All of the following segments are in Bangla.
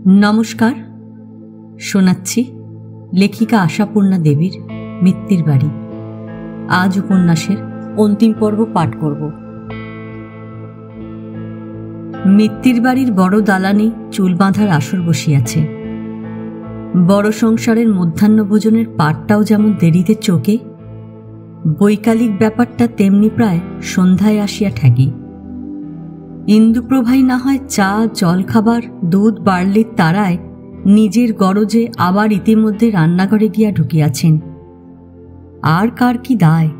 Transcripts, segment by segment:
নমস্কার, শোনাচ্ছি লেখিকা আশাপূর্ণা দেবীর মিত্তির বাড়ি। আজ উপন্যাসের অন্তিম পর্ব পাঠ করব। মিত্তির বাড়ির বড় দালানে চুল বাঁধার আসর বসিয়াছে। বড় সংসারের মধ্যাহ্নভোজনের পাটটাও যেমন দেরিতে চোখে, বৈকালিক ব্যাপারটা তেমনি প্রায় সন্ধ্যায় আসিয়া ঠেকি। ইন্দুপ্রভাই না হয় চা, জলখাবার, দুধ, বার্লির তারায় নিজের গরজে আবার ইতিমধ্যে রান্নাঘরে গিয়া ঢুকিয়াছেন। আর কার কি দায়?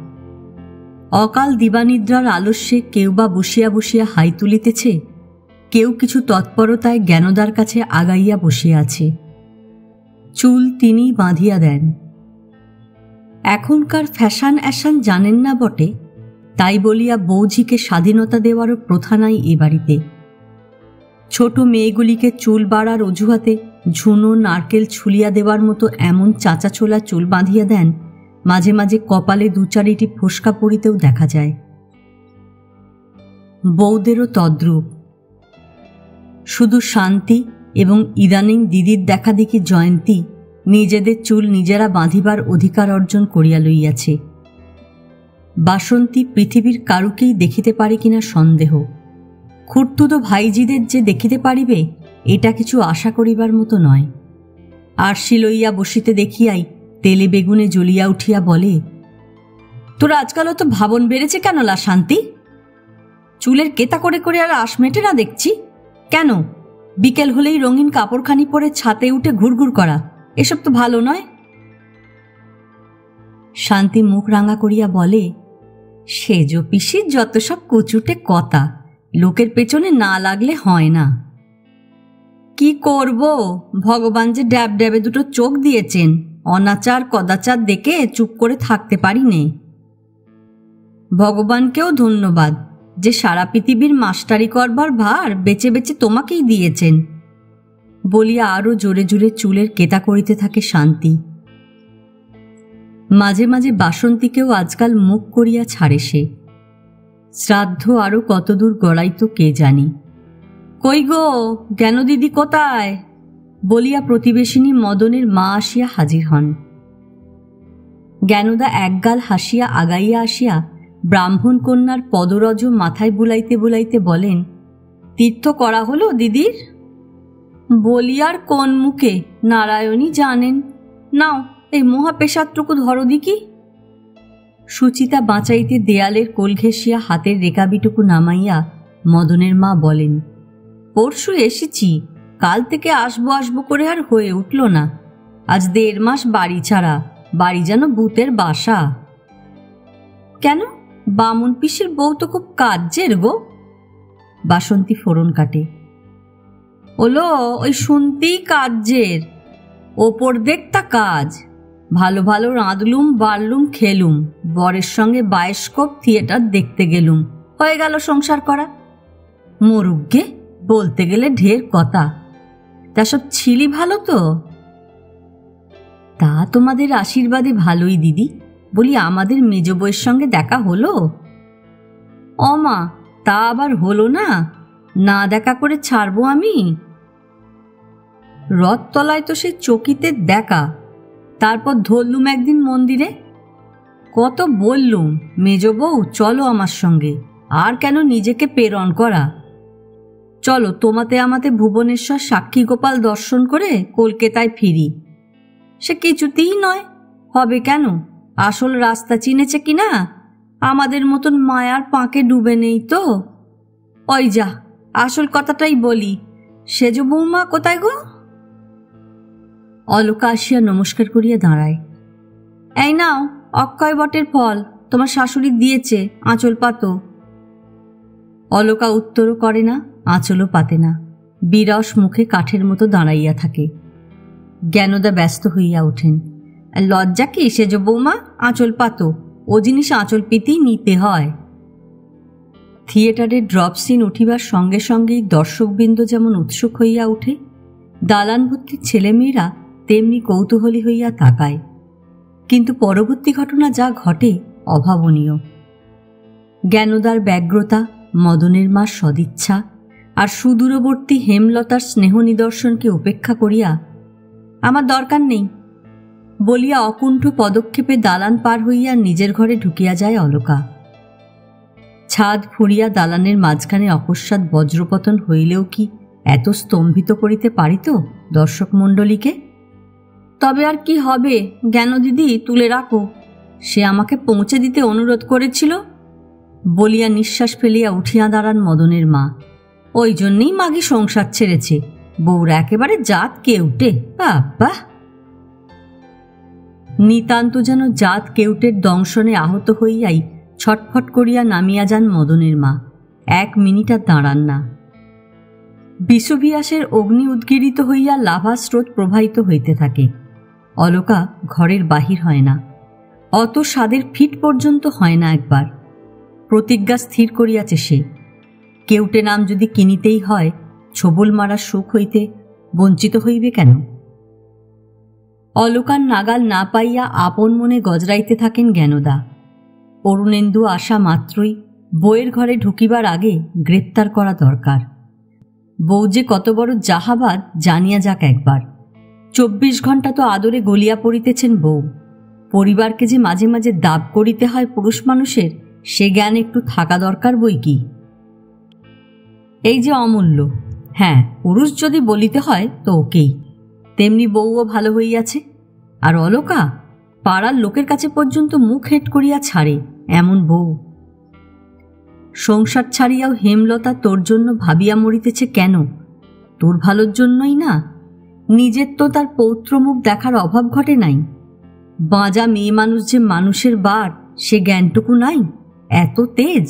অকাল দিবানিদ্রার আলস্যে কেউ বা বসিয়া বসিয়া হাই তুলিতেছে, কেউ কিছু তৎপরতায় জ্ঞানদার কাছে আগাইয়া বসিয়া আছে। চুল তিনিই বাঁধিয়া দেন। এখনকার ফ্যাশন অ্যাশান জানেন না বটে, তাই বলিয়া বৌঝিকে স্বাধীনতা দেওয়ারও প্রথা নাই এ বাড়িতে। ছোট মেয়েগুলিকে চুল বাড়ার অজুহাতে ঝুনো নারকেল ছুলিয়া দেওয়ার মতো এমন চাঁচাছোলা চুল বাঁধিয়া দেন, মাঝে মাঝে কপালে দু চারিটি ফোসকা পড়িতেও দেখা যায়। বৌদেরও তদ্রূপ। শুধু শান্তি এবং ইদানিং দিদির দেখা দেখি জয়ন্তী নিজেদের চুল নিজেরা বাঁধিবার অধিকার অর্জন করিয়া লইয়াছে। বাসন্তী পৃথিবীর কারুকেই দেখিতে পারে কিনা সন্দেহ। খুড়তুতো ভাইজিদের যে দেখিতে পারিবে, এটা কিছু আশা করিবার মতো নয়। আরশি লইয়া বসিতে দেখিয়াই তেলে বেগুনে জ্বলিয়া উঠিয়া বলে, তোরা আজকাল তো ভাবন বেড়েছে কেন লা শান্তি? চুলের কেতা করে করে আর আশ মেটে না দেখছি। কেন বিকেল হলেই রঙিন কাপড়খানি পরে ছাতে উঠে ঘুরঘুর করা, এসব তো ভালো নয়। শান্তি মুখ রাঙা করিয়া বলে, সেজ পিসির যত সব কুচুটে কথা, লোকের পেছনে না লাগলে হয় না। কি করব, ভগবান যে ড্যাব ড্যাবে দুটো চোখ দিয়েছেন, অনাচার কদাচার দেখে চুপ করে থাকতে পারি নে। ভগবানকেও ধন্যবাদ যে সারা পৃথিবীর মাস্টারি করবার ভার বেছে বেছে তোমাকেই দিয়েছেন, বলিয়া আরো জোরে জোরে চুলের কেতা করিতে থাকে শান্তি। মাঝে মাঝে বাসন্তীকেও আজকাল মুখ করিয়া ছাড়ে সে। শ্রাদ্ধ আরো কতদূর গড়াইত কে জানি। কই গো, জ্ঞান দিদি কোথায়? বলিয়া প্রতিবেশিনী মদনের মা আসিয়া হাজির হন। জ্ঞানদা একগাল হাসিয়া আগাইয়া আসিয়া ব্রাহ্মণ কন্যার পদরজ মাথায় বুলাইতে বুলাইতে বলেন, তীর্থ করা হলো দিদির? বলিয়ার কোন মুখে, নারায়ণী জানেন। নাও এই মহাপেশারটুকু ধরো দিকি। সুচিতা বাঁচাইতে দেয়ালের কোল ঘেঁষিয়া হাতের রেকাবিটুকু নামাইয়া মদনের মা বলেন, পরশু এসেছি, কাল থেকে আসবো আসবো করে আর হয়ে উঠল না। আজ 1.5 মাস বাড়ি ছাড়া, বাড়ি যেন ভূতের বাসা। কেন, বামুন পিসির বউ তো খুব কাজের গো। বাসন্তী ফোড়ন কাটে। ওলো ওই শুনতেই কাজের, ওপর দেখতা কাজ। ভালো ভালো রাঁধলুম, বাড়লুম, খেলুম, বরের সঙ্গে বায়োস্কোপ থিয়েটার দেখতে গেলুম, হয়ে গেল সংসার করা। মরুগ্গে, বলতে গেলে ঢের কথা। তা সব ছিলি ভালো তো? তা তোমাদের আশীর্বাদে ভালোই দিদি। বলি, আমাদের মেজ বউয়ের সঙ্গে দেখা হলো? অমা, তা আবার হলো না? না দেখা করে ছাড়বো আমি? রথতলায় তো সে চকিতে দেখা, তারপর ধরলুম একদিন মন্দিরে। কত বললুম, মেজ বউ চলো আমার সঙ্গে, আর কেন নিজেকে প্রেরণ করা। চলো তোমাতে আমাতে ভুবনেশ্বর সাক্ষী গোপাল দর্শন করে কলকাতায় ফিরি। সে কিছুতেই নয়। হবে কেন? আসল রাস্তা চিনেছে কিনা? আমাদের মতন মায়ার পাঁকে ডুবে নেই তো। ওই যা, আসল কথাটাই বলি, সেজ বৌমা কোথায় গো? অলকা আসিয়া নমস্কার করিয়া দাঁড়ায়। এই নাও অক্ষয় বটের ফল, তোমার শাশুড়ি দিয়েছে, আঁচল পাতো। অলকা উত্তরও করে না, আঁচলও পাতে না, বিরস মুখে কাঠের মতো দাঁড়াইয়া থাকে। জ্ঞানদা ব্যস্ত হইয়া ওঠেন। লজ্জা কি সেজ বৌমা, আঁচল পাতো। ও জিনিস আঁচল পেতেই নিতে হয়। থিয়েটারের ড্রপ সিন উঠিবার সঙ্গে সঙ্গেই দর্শকবৃন্দ যেমন উৎসুক হইয়া ওঠে, দালান ভর্তির ছেলেমেয়েরা তেমনি কৌতূহলী হইয়া তাকায়। কিন্তু পরবর্তী ঘটনা যা ঘটে অভাবনীয়। জ্ঞানদার ব্যগ্রতা, মদনের মার সদিচ্ছা, আর সুদূরবর্তী হেমলতার স্নেহ নিদর্শনকে উপেক্ষা করিয়া আমার দরকার নেই বলিয়া অকুণ্ঠ পদক্ষেপে দালান পার হইয়া নিজের ঘরে ঢুকিয়া যায় অলকা। ছাদ ফুঁড়িয়া দালানের মাঝখানে অকস্মাৎ বজ্রপতন হইলেও কি এত স্তম্ভিত করিতে পারিত দর্শক মণ্ডলীকে? তবে আর কি হবে, জ্ঞান দিদি তুলে রাখো, সে আমাকে পৌঁছে দিতে অনুরোধ করেছিল বলিয়া নিঃশ্বাস ফেলিয়া উঠিয়া দাঁড়ান মদনের মা। ওই জন্যেই মাগি সংসার ছেড়েছে, বউরা একেবারে জাত কেউটে। বাবা! নিতান্ত যেন জাত কেউটের দংশনে আহত হইয়াই ছটফট করিয়া নামিয়া যান মদনের মা। 1 মিনিট আর দাঁড়ান না। বিষুভিয়াসের অগ্নি উদ্গীরিত হইয়া লাভা স্রোত প্রবাহিত হইতে থাকে। অলকা ঘরের বাহির হয় না, অত স্বাদের ফিট পর্যন্ত হয় না একবার। প্রতিজ্ঞা স্থির করিয়াছে সে, কেউটে নাম যদি কিনিতেই হয় ছবল মারার সুখ হইতে বঞ্চিত হইবে কেন? অলকার নাগাল না পাইয়া আপন মনে গজরাইতে থাকেন জ্ঞানদা। অরুণেন্দু আসা মাত্রই বউয়ের ঘরে ঢুকিবার আগে গ্রেপ্তার করা দরকার। বউ যে কত বড় জাহাবাদ জানিয়া যাক একবার। 24 ঘণ্টা তো আদরে গলিয়া পড়িতেছেন বউ। পরিবারকে যে মাঝে মাঝে দাব করিতে হয় পুরুষ মানুষের, সে জ্ঞান একটু থাকা দরকার বই কি। এই যে অমূল্য, হ্যাঁ, পুরুষ যদি বলিতে হয় তো ওকেই, তেমনি বউও ভালো হইয়াছে। আর অলকা পাড়ার লোকের কাছে পর্যন্ত মুখ হেঁট করিয়া ছাড়ে এমন বউ। সংসার ছাড়িয়াও হেমলতা তোর জন্য ভাবিয়া মরিতেছে কেন? তোর ভালোর জন্যই না? নিজের তো তার পৌত্রমুখ দেখার অভাব ঘটে নাই? বাঁজা মেয়ে মানুষ যে মানুষের বার, সে জ্ঞানটুকু নাই? এত তেজ!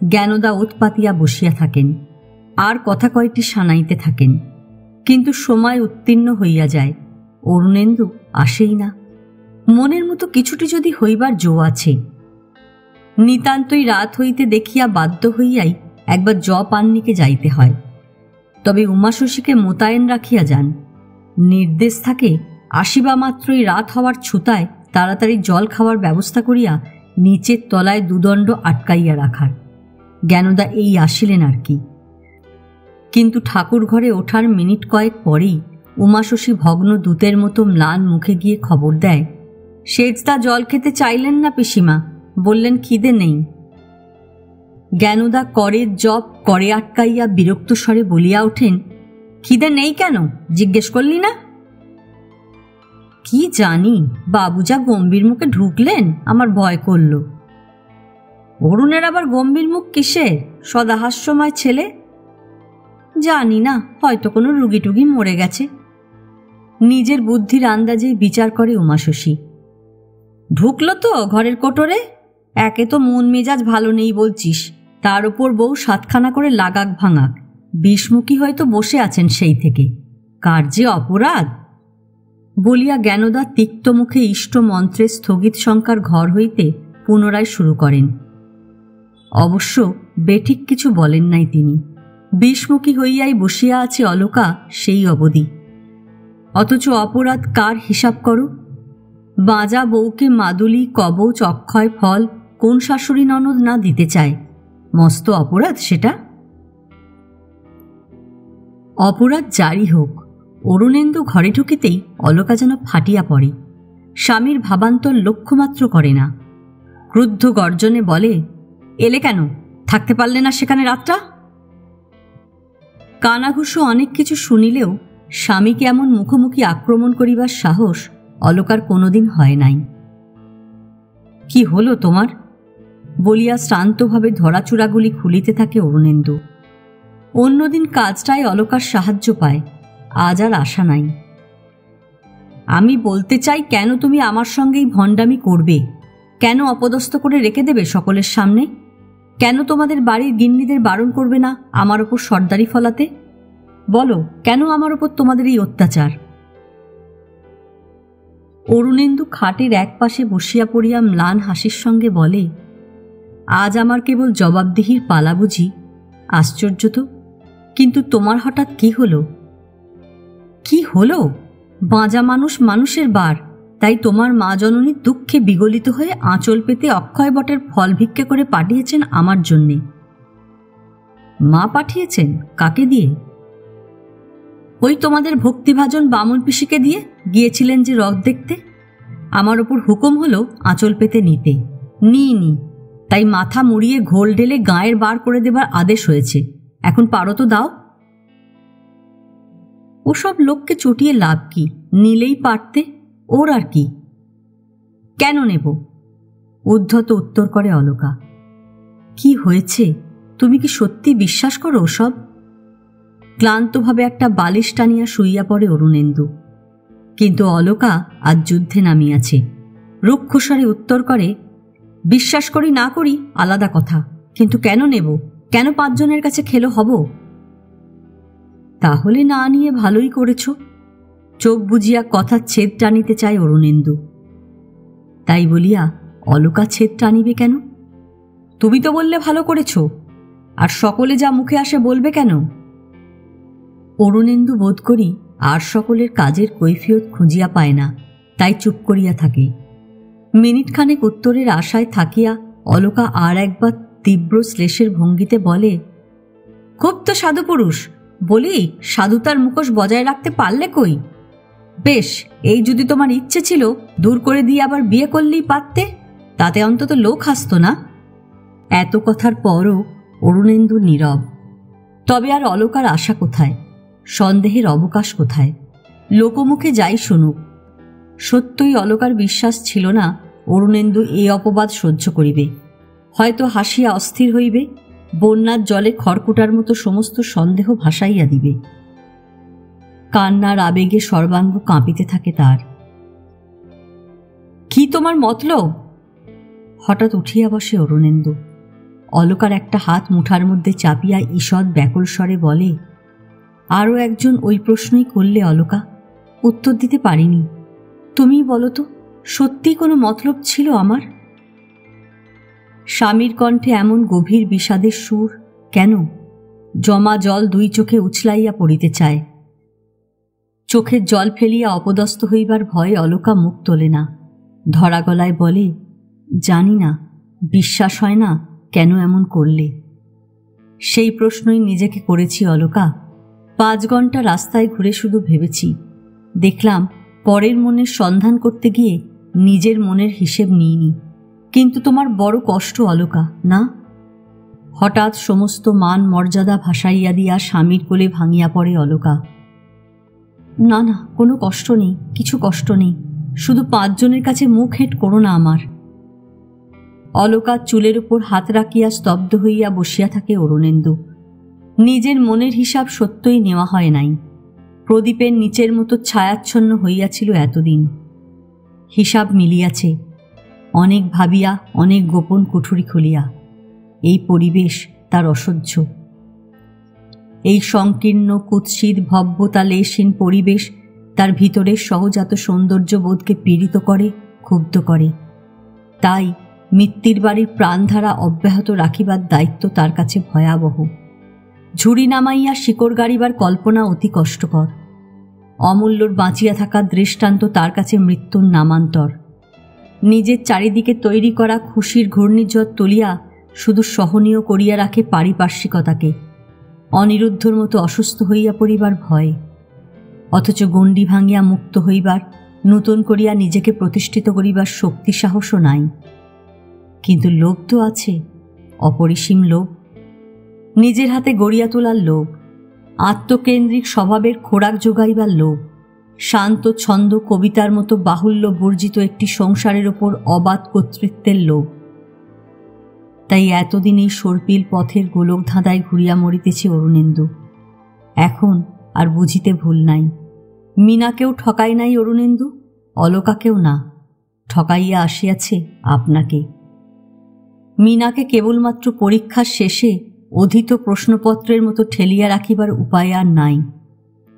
জ্ঞানদা ওত পাতিয়া বসিয়া থাকেন, আর কথা কয়টি শানাইতে থাকেন, কিন্তু সময় উত্তীর্ণ হইয়া যায়। অরুণেন্দু আসেই না। মনের মতো কিছুটি যদি হইবার জো আছে। নিতান্তই রাত হইতে দেখিয়া বাধ্য হইয়াই একবার পান্নিকে যাইতে হয়। তবে উমাশশীকে মোতায়েন রাখিয়া যান। নির্দেশ থাকে আসিবা মাত্রই রাত হওয়ার ছুতায় তাড়াতাড়ি জল খাওয়ার ব্যবস্থা করিয়া নিচের তলায় দুদণ্ড আটকাইয়া রাখার। জ্ঞানদা এই আসিলেন আর কি। কিন্তু ঠাকুর ঘরে ওঠার মিনিট কয়েক পরেই উমাশশী ভগ্ন দূতের মতো ম্লান মুখে গিয়ে খবর দেয়, সেজদা জল খেতে চাইলেন না পিসিমা, বললেন খিদে নেই। জ্ঞানদা করের জপ করে আটকাইয়া বিরক্ত স্বরে বলিয়া ওঠেন, খিদে নেই কেন, জিজ্ঞেস করলি না? কি জানি, বাবু যা গম্ভীর মুখে ঢুকলেন আমার ভয় করল। অরুণের আবার গম্ভীর মুখ কিসের? সদাহাস্যময় ছেলে। জানি না, হয়তো কোনো রুগী টুগি মরে গেছে। নিজের বুদ্ধির আন্দাজেই বিচার করে উমাশশী। ঢুকলো তো ঘরের কোটরে। একে তো মন মেজাজ ভালো নেই বলছিস, তার ওপর বউ 7খানা করে লাগাক ভাঙাক, বিষমুখী হয়তো বসে আছেন সেই থেকে। কার যে অপরাধ বলিয়া জ্ঞানদা তিক্ত মুখে ইষ্ট মন্ত্রের স্থগিত শঙ্কার ঘর হইতে পুনরায় শুরু করেন। অবশ্য বেঠিক কিছু বলেন নাই তিনি। বিষমুখী হইয়াই বসিয়া আছে অলকা সেই অবধি। অথচ অপরাধ কার হিসাব করো? বাঁজা বউকে মাদুলি, কবচ, অক্ষয় ফল কোন শাশুড়ি ননদ না দিতে চায়? মস্ত অপরাধ সেটা। অপরাধ যারই হোক, অরুণেন্দু ঘরে ঢুকিতেই অলকা যেন ফাটিয়া পড়ে। স্বামীর ভাবান্তর লক্ষ্যমাত্র করে না। ক্রুদ্ধ গর্জনে বলে, এলে কেন? থাকতে পারলে না সেখানে রাতটা? কানাঘুষো অনেক কিছু শুনিলেও স্বামীকে এমন মুখোমুখি আক্রমণ করিবার সাহস অলকার কোনোদিন হয় নাই। কি হলো তোমার বলিয়া শ্রান্তভাবে ধরাচূড়াগুলি খুলিতে থাকে অরুণেন্দু। অন্যদিন কাজটায় অলকার সাহায্য পায়, আজ আর আশা নাই। আমি বলতে চাই, কেন তুমি আমার সঙ্গেই ভণ্ডামি করবে? কেন অপদস্থ করে রেখে দেবে সকলের সামনে? কেন তোমাদের বাড়ির গিন্নিদের বারণ করবে না আমার ওপর সর্দারি ফলাতে? বলো, কেন আমার ওপর তোমাদের এই অত্যাচার? অরুণেন্দু খাটের এক পাশে বসিয়া পড়িয়া ম্লান হাসির সঙ্গে বলে, আজ আমার কেবল জবাবদিহির পালা বুঝি? আশ্চর্য তো। কিন্তু তোমার হঠাৎ কি হলো? কি হলো? বাঁজা মানুষ মানুষের বার, তাই তোমার মা জননী দুঃখে বিগলিত হয়ে আঁচল পেতে অক্ষয় বটের ফল ভিক্ষে করে পাঠিয়েছেন আমার জন্যে। মা পাঠিয়েছেন? কাকে দিয়ে? ওই তোমাদের ভক্তিভাজন বামন পিসিকে দিয়ে। গিয়েছিলেন যে রথ দেখতে, আমার ওপর হুকুম হলো আঁচল পেতে নিতে, নিইনি। তাই মাথা মুড়িয়ে ঘোল ঢেলে গায়ের বার করে দেবার আদেশ হয়েছে। এখন পারো তো দাও। ওসব লোককে চটিয়ে লাভ কি? নিলেই পারতে, ওর আর কি। কেন নেব? উদ্ধত উত্তর করে অলকা। কি হয়েছে? তুমি কি সত্যি বিশ্বাস করো ওসব? ক্লান্তভাবে একটা বালিশ টানিয়া শুইয়া পড়ে অরুণেন্দু। কিন্তু অলকা আজ যুদ্ধে নামিয়াছে। রুক্ষস্বরে উত্তর করে, বিশ্বাস করি না করি আলাদা কথা, কিন্তু কেন নেব? কেন 5 জনের কাছে খেলো হব? তাহলে না নিয়ে ভালোই করেছ। চোখ বুজিয়া কথা ছেদ টানিতে চায় অরুণেন্দু। তাই বলিয়া অলকা ছেদ টানিবে কেন? তুমি তো বললে ভালো করেছ, আর সকলে যা মুখে আসে বলবে কেন? অরুণেন্দু বোধ করি আর সকলের কাজের কৈফিয়ত খুঁজিয়া পায় না, তাই চুপ করিয়া থাকে। মিনিটখানেক উত্তরের আশায় থাকিয়া অলকা আর একবার তীব্র শ্লেষের ভঙ্গিতে বলে, খুব তো সাধু পুরুষ, বলি সাধুতার মুখোশ বজায় রাখতে পারলে কই? বেশ, এই যদি তোমার ইচ্ছে ছিল দূর করে দিয়ে আবার বিয়ে করলেই পারতে, তাতে অন্তত লোক হাসত না। এত কথার পরও অরুণেন্দু নীরব। তবে আর অলকার আশা কোথায়? সন্দেহের অবকাশ কোথায়? লোকমুখে যাই শুনুক। সত্যই অলকার বিশ্বাস ছিল না অরুণেন্দু এ অপবাদ সহ্য করিবে। হয়তো হাসিয়া অস্থির হইবে, বন্যার জলে খড়কুটার মতো সমস্ত সন্দেহ ভাসাইয়া দিবে। কান্নার আবেগে সর্বাঙ্গ কাঁপিতে থাকে তার। কি তোমার মতলব? হঠাৎ উঠিয়া বসে অরুণেন্দু। অলকার একটা হাত মুঠার মধ্যে চাপিয়া ঈষৎ ব্যাকুল স্বরে বলে, আরও একজন ওই প্রশ্নই করলে অলকা, উত্তর দিতে পারিনি। তুমি বলো তো, সত্যি কোনো মতলব ছিল আমার? স্বামীর কণ্ঠে এমন গভীর বিষাদের সুর কেন? জমা জল 2 চোখে উছলাইয়া পড়িতে চায়। চোখের জল ফেলিয়া অপদস্থ হইবার ভয়ে অলকা মুখ তোলে না। ধরা গলায় বলে, জানি না, বিশ্বাস হয় না কেন এমন করলে। সেই প্রশ্নই নিজেকে করেছি অলকা। 5 ঘন্টা রাস্তায় ঘুরে শুধু ভেবেছি। দেখলাম পরের মনের সন্ধান করতে গিয়ে নিজের মনের হিসেব নিইনি। কিন্তু তোমার বড় কষ্ট অলকা, না? হঠাৎ সমস্ত মান মর্যাদা ভাসাইয়া দিয়া স্বামীর কোলে ভাঙিয়া পড়ে অলকা। না না, কোনো কষ্ট নেই, কিছু কষ্ট নেই, শুধু 5 জনের কাছে মুখ হেঁট করো না আমার। অলকার চুলের উপর হাত রাখিয়া স্তব্ধ হইয়া বসিয়া থাকে অরুণেন্দু। নিজের মনের হিসাব সত্যই নেওয়া হয় নাই। প্রদীপের নিচের মতো ছায়াচ্ছন্ন হইয়াছিল এতদিন। হিসাব মিলিয়াছে, অনেক ভাবিয়া, অনেক গোপন কুঠুরি খুলিয়া। এই পরিবেশ তার অসহ্য। এই সংকীর্ণ কুৎসিত ভব্যতা লেশহীন পরিবেশ তার ভিতরের সহজাত সৌন্দর্যবোধকে পীড়িত করে, ক্ষুব্ধ করে। তাই মৃত্যুর বাড়ির প্রাণধারা অব্যাহত রাখিবার দায়িত্ব তার কাছে ভয়াবহ। ঝুড়ি নামাইয়া শিকড় গাড়িবার কল্পনা অতি কষ্টকর। অমূল্যর বাঁচিয়া থাকার দৃষ্টান্ত তার কাছে মৃত্যুর নামান্তর। নিজের চারিদিকে তৈরি করা খুশির ঘূর্ণিঝড় তুলিয়া শুধু সহনীয় করিয়া রাখে পারিপার্শ্বিকতাকে। অনিরুদ্ধর মতো অসুস্থ হইয়া পড়িবার ভয়, অথচ গণ্ডি ভাঙিয়া মুক্ত হইবার, নূতন করিয়া নিজেকে প্রতিষ্ঠিত করিবার শক্তি সাহসও নাই। কিন্তু লোভ তো আছে, অপরিসীম লোভ। নিজের হাতে গড়িয়া তোলার লোভ, আত্মকেন্দ্রিক স্বভাবের খোরাক যোগাইবার লোভ, শান্ত ছন্দ কবিতার মতো বাহুল্য বর্জিত একটি সংসারের ওপর অবাধ কর্তৃত্বের লোভ। তাই এতদিন এই সর্পিল পথের গোলক ধাঁধায় ঘুরিয়া মরিতেছে অরুণেন্দু। এখন আর বুঝিতে ভুল নাই। মীনাকেও ঠকাই নাই অরুণেন্দু, অলকাকেও না, ঠকাইয়া আসিয়াছে আপনাকে। মীনাকে কেবলমাত্র পরীক্ষার শেষে অধীত প্রশ্নপত্রের মতো ঠেলিয়া রাখিবার উপায় আর নাই।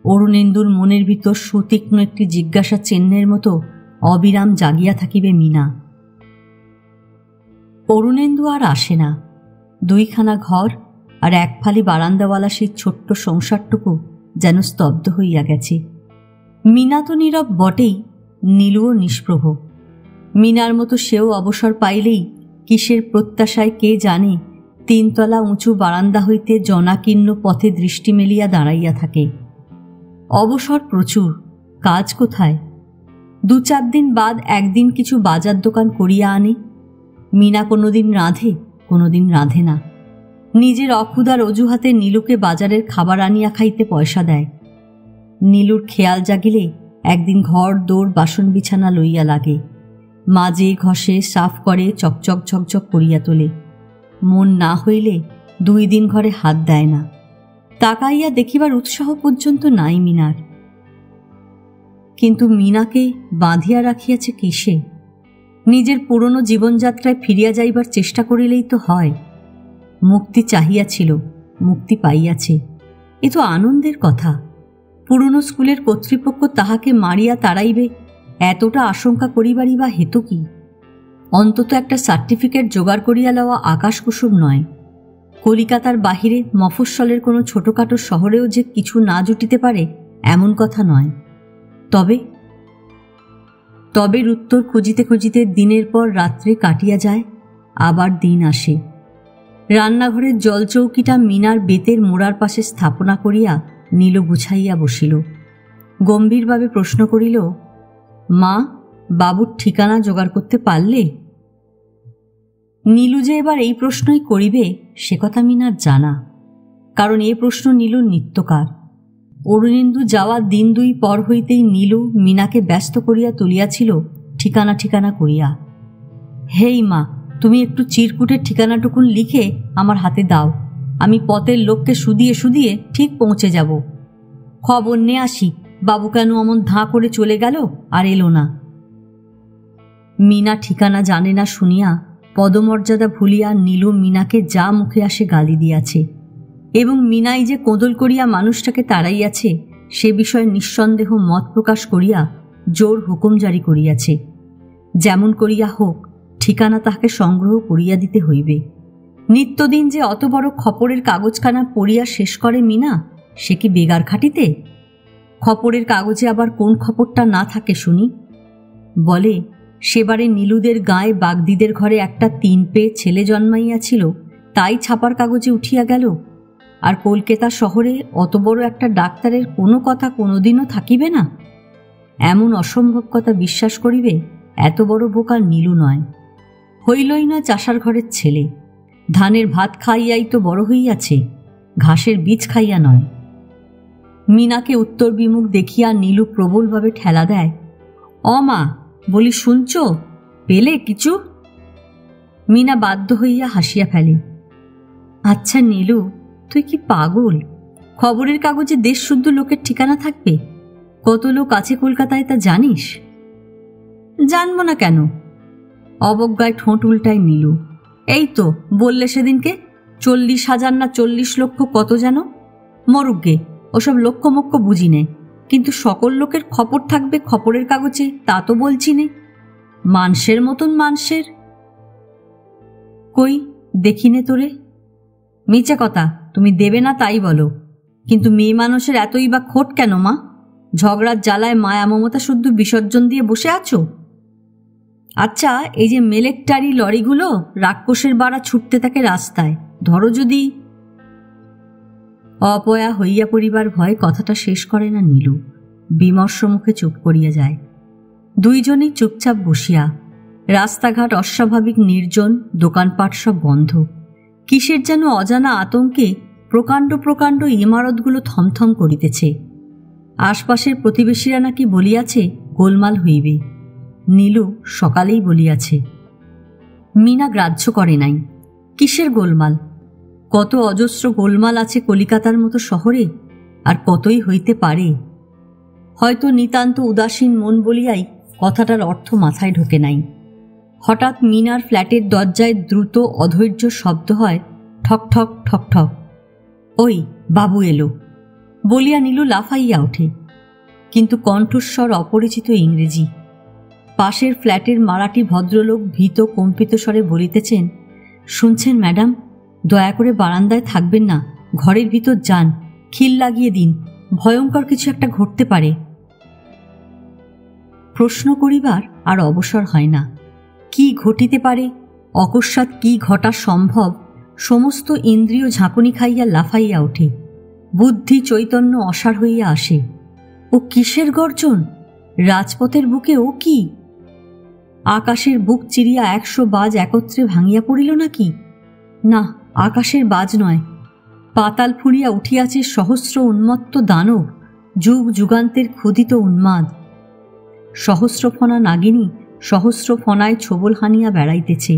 অরুণেন্দুর মনের ভিতর সুতীক্ষ্ণ একটি জিজ্ঞাসা চিহ্নের মতো অবিরাম জাগিয়া থাকিবে মীনা। অরুণেন্দু আর আসে না। 2খানা ঘর আর 1 ফালি বারান্দাওয়ালা সেই ছোট্ট সংসারটুকু যেন স্তব্ধ হইয়া গেছে। মীনা তো নীরব বটেই, নীলুও নিষ্প্রভ। মীনার মতো সেও অবসর পাইলেই কিসের প্রত্যাশায় কে জানে তিনতলা উঁচু বারান্দা হইতে জনাকীর্ণ পথে দৃষ্টি মেলিয়া দাঁড়াইয়া থাকে। অবসর প্রচুর, কাজ কোথায়? 2-4 দিন বাদ একদিন কিছু বাজার দোকান করিয়া আনে। মিনা কোনোদিন রাঁধে, কোনোদিন রাঁধে না। নিজের অক্ষুধার অজুহাতে নীলুকে বাজারের খাবার আনিয়া খাইতে পয়সা দেয়। নীলুর খেয়াল জাগিলে একদিন ঘর দৌড় বাসন বিছানা লইয়া লাগে, মাজে ঘষে সাফ করে চকচক ঝকঝক করিয়া তোলে। মন না হইলে 2 দিন ঘরে হাত দেয় না। তাকাইয়া দেখিবার উৎসাহ পর্যন্ত নাই মিনার। কিন্তু মিনাকে বাঁধিয়া রাখিয়াছে কিসে? নিজের পুরনো জীবনযাত্রায় ফিরিয়া যাইবার চেষ্টা করিলেই তো হয়। মুক্তি চাহিয়াছিল, মুক্তি পাইয়াছে, এ তো আনন্দের কথা। পুরনো স্কুলের কর্তৃপক্ষ তাহাকে মারিয়া তাড়াইবে এতটা আশঙ্কা করিবারই বা হেতু কি? অন্তত একটা সার্টিফিকেট জোগাড় করিয়া লওয়া আকাশকুসুম নয়। কলিকাতার বাহিরে মফস্বলের কোনো ছোটখাটো শহরেও যে কিছু না জুটিতে পারে এমন কথা নয়। তবের উত্তর খুঁজিতে খুঁজিতে দিনের পর রাত্রে কাটিয়া যায়, আবার দিন আসে। রান্নাঘরের জলচৌকিটা মিনার বেতের মোড়ার পাশে স্থাপনা করিয়া নীলু গুছাইয়া বসিল। গম্ভীরভাবে প্রশ্ন করিল, মা, বাবুর ঠিকানা জোগাড় করতে পারলে? নীলু যে এবার এই প্রশ্নই করিবে সে কথা মিনার জানা, কারণ এ প্রশ্ন নীলুর নিত্যকার। অরুণেন্দু যাওয়ার দিন 2 পর হইতেই নীলু মিনাকে ব্যস্ত করিয়া তুলিয়াছিল ঠিকানা ঠিকানা করিয়া। হেই মা, তুমি একটু চিরকুটের ঠিকানাটুকুন লিখে আমার হাতে দাও, আমি পথের লোককে শুধিয়ে শুধিয়ে ঠিক পৌঁছে যাব। খবর নিয়ে আসি বাবু কেন অমন ধাঁ করে চলে গেল আর এলো না। মিনা ঠিকানা জানে না শুনিয়া পদমর্যাদা ভুলিয়া নীলু মিনাকে যা মুখে আসে গালি দিয়াছে, এবং মিনাই যে কোঁদল করিয়া মানুষটাকে তাড়াইয়াছে সে বিষয়ে নিঃসন্দেহ মত প্রকাশ করিয়া জোর হুকুম জারি করিয়াছে। যেমন করিয়া হোক ঠিকানা তাহাকে সংগ্রহ করিয়া দিতে হইবে। নিত্যদিন যে অত বড় খপরের কাগজখানা পড়িয়া শেষ করে মিনা, সে কি বেগার খাটিতে? খপরের কাগজে আবার কোন খপরটা না থাকে শুনি? বলে সেবারে নীলুদের গায়ে বাগদিদের ঘরে একটা 3 পেয়ে ছেলে জন্মাইয়াছিল, তাই ছাপার কাগজে উঠিয়া গেল। আর কলকাতা শহরে অত বড় একটা ডাক্তারের কোনো কথা কোনোদিনও থাকিবে না? এমন অসম্ভব কথা বিশ্বাস করিবে এত বড় বোকা নীলু নয়। হইলই না চাষার ঘরের ছেলে, ধানের ভাত খাইয়াই তো বড় হইয়াছে, ঘাসের বীজ খাইয়া নয়। মিনাকে উত্তর বিমুখ দেখিয়া নীলু প্রবলভাবে ঠেলা দেয়। মা, বলি শুনছ, পেলে কিছু? মিনা বাধ্য হইয়া হাসিয়া ফেলে। আচ্ছা নীলু, তুই কি পাগল? খবরের কাগজে দেশ শুদ্ধ লোকের ঠিকানা থাকবে? কত লোক আছে কলকাতায় তা জানিস? জানব না কেন? অবজ্ঞায় ঠোঁট উল্টায় নীলু। এই তো বললে সেদিনকে 40,000 না 40 লক্ষ কত যেন। মরুগে, ওসব লক্ষ মক্ষ বুঝি নে, কিন্তু সকল লোকের খবর থাকবে খবরের কাগজে তা তো বলছি নে। মানুষের মতন মানুষের কই দেখিনে তোরে। মিছে কথা, তুমি দেবে না তাই বলো, কিন্তু মেয়ে মানুষের এতই বা খোট কেন মা? ঝগড়ার জ্বালায় মায়া মমতা শুদ্ধ বিসর্জন দিয়ে বসে আছো? আচ্ছা, এই যে মেলেকটারি লরিগুলো রাক্ষসের বাড়া ছুটতে থাকে রাস্তায়, ধরো যদি। অপয়া হইয়া পড়িবার ভয় কথাটা শেষ করে না নীলু, বিমর্ষ মুখে চুপ করিয়া যায়। 2 জনেই চুপচাপ বসিয়া। রাস্তাঘাট অস্বাভাবিক নির্জন, দোকানপাট সব বন্ধ। কিসের যেন অজানা আতঙ্কে প্রকাণ্ড প্রকাণ্ড ইমারতগুলো থমথম করিতেছে। আশপাশের প্রতিবেশীরা নাকি বলিয়াছে গোলমাল হইবে। নীলু সকালেই বলিয়াছে। মিনা গ্রাহ্য করে নাই। কিসের গোলমাল? কত অজস্র গোলমাল আছে কলিকাতার মতো শহরে, আর কতই হইতে পারে। হয়তো নিতান্ত উদাসীন মন বলিয়াই কথাটার অর্থ মাথায় ঢোকে নাই। হঠাৎ মিনার ফ্ল্যাটের দরজায় দ্রুত অধৈর্য শব্দ হয়, ঠক ঠক ঠক ঠক। ওই বাবু এলো বলিয়া নীলু লাফাইয়া ওঠে, কিন্তু কণ্ঠস্বর অপরিচিত ইংরেজি। পাশের ফ্ল্যাটের মারাঠি ভদ্রলোক ভীত কম্পিত স্বরে বলিতেছেন, শুনছেন ম্যাডাম, দয়া করে বারান্দায় থাকবেন না, ঘরের ভিতর যান, খিল লাগিয়ে দিন, ভয়ঙ্কর কিছু একটা ঘটতে পারে। প্রশ্ন করিবার আর অবসর হয় না। কি ঘটিতে পারে, অকস্মাৎ কি ঘটা সম্ভব, সমস্ত ইন্দ্রিয় ঝাঁকুনি খাইয়া লাফাইয়া ওঠে, বুদ্ধি চৈতন্য অসাড় হইয়া আসে। ও কিসের গর্জন? রাজপথের বুকে ও কি? আকাশের বুক চিরিয়া 100 বাজ একত্রে ভাঙিয়া পড়িল নাকি? না, আকাশের বাজ নয়, পাতাল ফুঁড়িয়া উঠিয়াছে সহস্র উন্মত্ত দানব, যুগ যুগান্তের ক্ষুধিত উন্মাদ। সহস্রফনা নাগিনী সহস্র ফনায় ছোবল হানিয়া বেড়াইতেছে,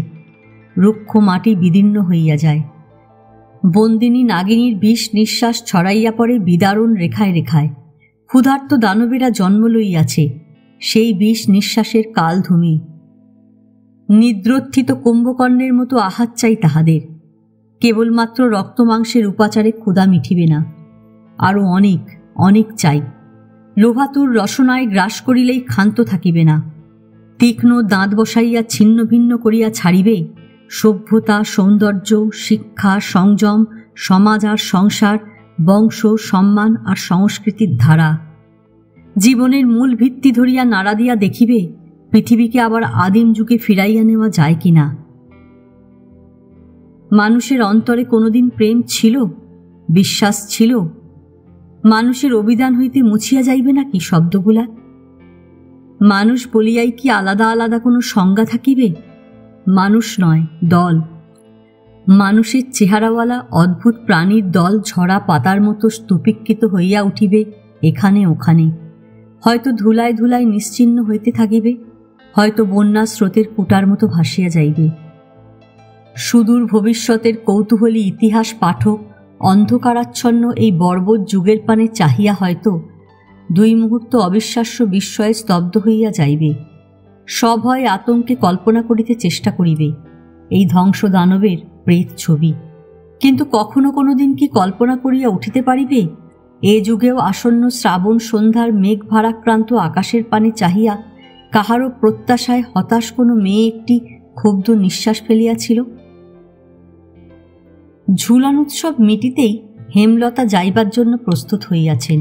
রুক্ষ মাটি বিদীর্ণ হইয়া যায়। বন্দিনী নাগিনীর বিষ নিঃশ্বাস ছড়াইয়া পড়ে বিদারুণ রেখায় রেখায়। ক্ষুধার্ত দানবেরা জন্ম লইয়াছে সেই বিষ নিঃশ্বাসের কালধূমি। নিদ্রোত্থিত কুম্ভকর্ণের মতো আহাত চাই তাহাদের। কেবলমাত্র রক্তমাংসের উপাচারে ক্ষুধা মিঠিবে না, আরও অনেক অনেক চাই। লোভাতুর রসনায় গ্রাস করিলেই ক্ষান্ত থাকিবে না। তীক্ষ্ণ দাঁত বসাইয়া ছিন্ন ভিন্ন করিয়া ছাড়িবে সভ্যতা, সৌন্দর্য, শিক্ষা, সংযম, সমাজ আর সংসার, বংশ, সম্মান আর সংস্কৃতির ধারা। জীবনের মূল ভিত্তি ধরিয়া নাড়া দিয়া দেখিবে পৃথিবীকে আবার আদিম যুগে ফিরাইয়া নেওয়া যায় কিনা। মানুষের অন্তরে কোনোদিন প্রেম ছিল, বিশ্বাস ছিল? মানুষের অভিধান হইতে মুছিয়া যাইবে নাকি শব্দগুলা? মানুষ বলিয়াই কি আলাদা আলাদা কোনো সংজ্ঞা থাকিবে? মানুষ নয়, দল। মানুষের চেহারাওয়ালা অদ্ভুত প্রাণীর দল ঝরা পাতার মতো স্তূপীকৃত হইয়া উঠিবে এখানে ওখানে। হয়তো ধুলায় ধুলায় নিশ্চিহ্ন হইতে থাকিবে, হয়তো বন্যা স্রোতের কুটার মতো ভাসিয়া যাইবে। সুদূর ভবিষ্যতের কৌতূহলী ইতিহাস পাঠক অন্ধকারাচ্ছন্ন এই বর্বর যুগের পানে চাহিয়া হয়তো 2 মুহূর্ত অবিশ্বাস্য বিস্ময়ে স্তব্ধ হইয়া যাইবে। সভয় আতঙ্কে কল্পনা করিতে চেষ্টা করিবে এই ধ্বংস দানবের প্রেত ছবি। কিন্তু কখনো কোনোদিন কি কল্পনা করিয়া উঠিতে পারিবে এ যুগেও আসন্ন শ্রাবণ সন্ধ্যার মেঘ ভারাক্রান্ত আকাশের পানে চাহিয়া কাহারও প্রত্যাশায় হতাশ কোনো মেয়ে একটি ক্ষুব্ধ নিঃশ্বাস ফেলিয়াছিল? ঝুলনোৎসব মিটিতেই হেমলতা যাইবার জন্য প্রস্তুত হইয়াছেন।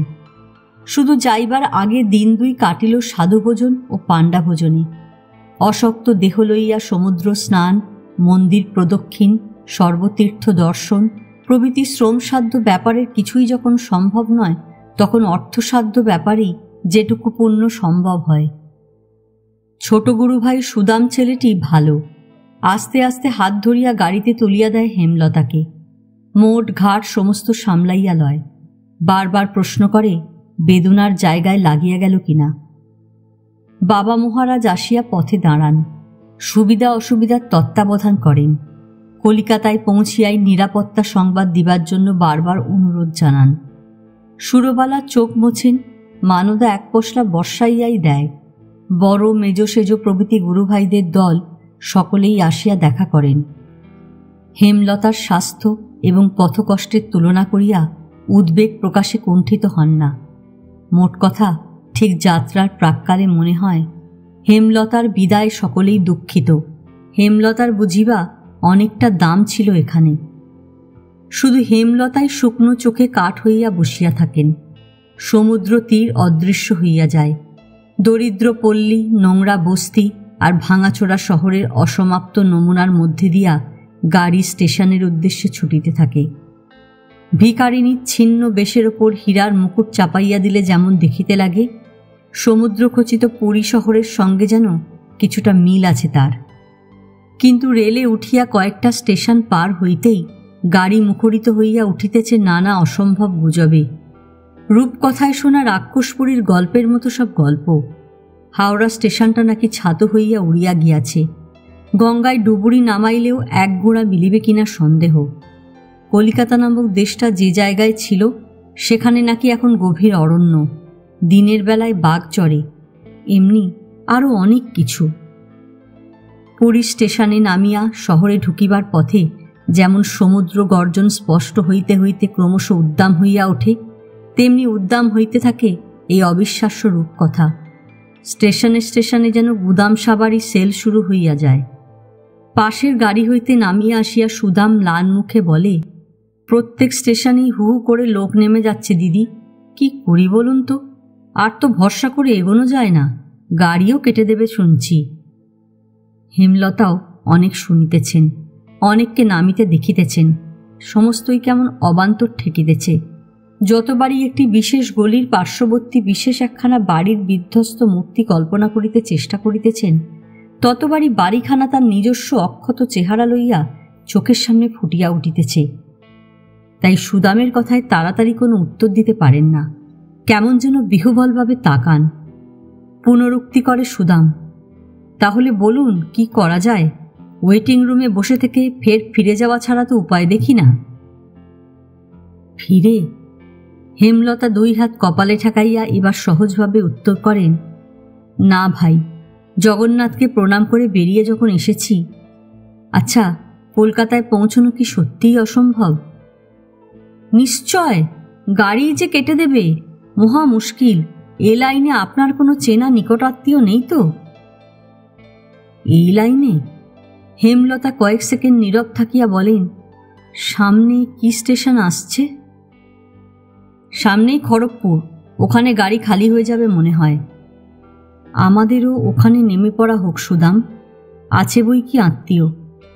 শুধু যাইবার আগে দিন 2 কাটিল সাধুভোজন ও পাণ্ডা ভোজনে। অশক্ত দেহ লইয়া সমুদ্র স্নান, মন্দির প্রদক্ষিণ, সর্বতীর্থ দর্শন প্রভৃতি শ্রমসাধ্য ব্যাপারের কিছুই যখন সম্ভব নয়, তখন অর্থসাধ্য ব্যাপারেই যেটুকু পুণ্য সম্ভব হয়। ছোট গুরুভাই সুদাম ছেলেটি ভালো। আস্তে আস্তে হাত ধরিয়া গাড়িতে তুলিয়া দেয় হেমলতাকে। মোট ঘাট সমস্ত সামলাইয়া লয়। বারবার প্রশ্ন করে বেদনার জায়গায় লাগিয়া গেল কিনা। বাবা মহারাজ আসিয়া পথে দাঁড়ান, সুবিধা অসুবিধার তত্ত্বাবধান করেন। কলিকাতায় পৌঁছিয়াই নিরাপত্তা সংবাদ দিবার জন্য বারবার অনুরোধ জানান। সুরবালা চোখ মোছেন, মানদা এক পশলা বর্ষাইয়াই দেয়। বড় মেজ সেজ প্রভৃতি গুরুভাইদের দল সকলেই আসিয়া দেখা করেন। হেমলতার স্বাস্থ্য এবং পথকষ্টের তুলনা করিয়া উদ্বেগ প্রকাশে কুণ্ঠিত হন না। মোট কথা, ঠিক যাত্রার প্রাক্কালে মনে হয় হেমলতার বিদায় সকলেই দুঃখিত। হেমলতার বুঝিবা অনেকটা দাম ছিল এখানে। শুধু হেমলতাই শুকনো চোখে কাঠ হইয়া বসিয়া থাকেন। সমুদ্র তীর অদৃশ্য হইয়া যায়। দরিদ্র পল্লী, নোংরা বস্তি আর ভাঙাচোরা শহরের অসমাপ্ত নমুনার মধ্যে দিয়া গাড়ি স্টেশনের উদ্দেশ্যে ছুটিতে থাকে। ভিখারিনী ছিন্ন বেশের ওপর হীরার মুকুট চাপাইয়া দিলে যেমন দেখিতে লাগে, সমুদ্রখচিত পুরী শহরের সঙ্গে যেন কিছুটা মিল আছে তার। কিন্তু রেলে উঠিয়া কয়েকটা স্টেশন পার হইতেই গাড়ি মুখরিত হইয়া উঠিতেছে নানা অসম্ভব গুজবে। রূপকথায় শোনা রাক্ষসপুরীর গল্পের মতো সব গল্প। হাওড়া স্টেশনটা নাকি ছাতো হইয়া উড়িয়া গিয়াছে। গঙ্গায় ডুবুরি নামাইলেও এক গোড়া মিলিবে কিনা সন্দেহ। কলিকাতা নামক দেশটা যে জায়গায় ছিল সেখানে নাকি এখন গভীর অরণ্য, দিনের বেলায় বাঘ চড়ে, এমনি আরও অনেক কিছু। পুরী স্টেশনে নামিয়া শহরে ঢুকিবার পথে যেমন সমুদ্র গর্জন স্পষ্ট হইতে হইতে ক্রমশ উদ্দাম হইয়া ওঠে, তেমনি উদ্দাম হইতে থাকে এই অবিশ্বাস্য রূপকথা। স্টেশনে স্টেশনে যেন গুদাম সাবারি সেল শুরু হইয়া যায়। পাশের গাড়ি হইতে নামিয়া আসিয়া সুদাম ম্লান মুখে বলে, প্রত্যেক স্টেশনেই হু হু করে লোক নেমে যাচ্ছে দিদি, কি করি বলুন তো? আর তো ভরসা করে এগোনো যায় না, গাড়িও কেটে দেবে শুনছি। হেমলতাও অনেক শুনিতেছেন। অনেককে নামিতে দেখিতেছেন, সমস্তই কেমন অবান্তর ঠেকিতেছে। যতবারই একটি বিশেষ গলির পার্শ্ববর্তী বিশেষ একখানা বাড়ির বিধ্বস্ত মূর্তি কল্পনা করিতে চেষ্টা করিতেছেন, ততবারই বাড়িখানা তার নিজস্ব অক্ষত চেহারা লইয়া চোখের সামনে ফুটিয়া উঠিতেছে। তাই সুদামের কথায় তাড়াতাড়ি কোনো উত্তর দিতে পারেন না, কেমন যেন বিহ্বলভাবে তাকান। পুনরুক্তি করে সুদাম, তাহলে বলুন কি করা যায়? ওয়েটিং রুমে বসে থেকে ফিরে যাওয়া ছাড়া তো উপায় দেখি না। ফিরে? হেমলতা 2 হাত কপালে ঠেকাইয়া এবার সহজভাবে উত্তর করেন, না ভাই, জগন্নাথকে প্রণাম করে বেরিয়ে যখন এসেছি। আচ্ছা, কলকাতায় পৌঁছানো কি সত্যিই অসম্ভব? নিশ্চয়, গাড়ি যে কেটে দেবে, মহা মুশকিল। এ লাইনে আপনার কোনো চেনা নিকটাত্মীয় নেই তো? এই লাইনে? হেমলতা কয়েক সেকেন্ড নীরব থাকিয়া বলেন, সামনে কি স্টেশন আসছে? সামনেই খড়গপুর, ওখানে গাড়ি খালি হয়ে যাবে মনে হয়। আমাদেরও ওখানে নেমে পড়া হোক সুদাম, আছে বই কি আত্মীয়,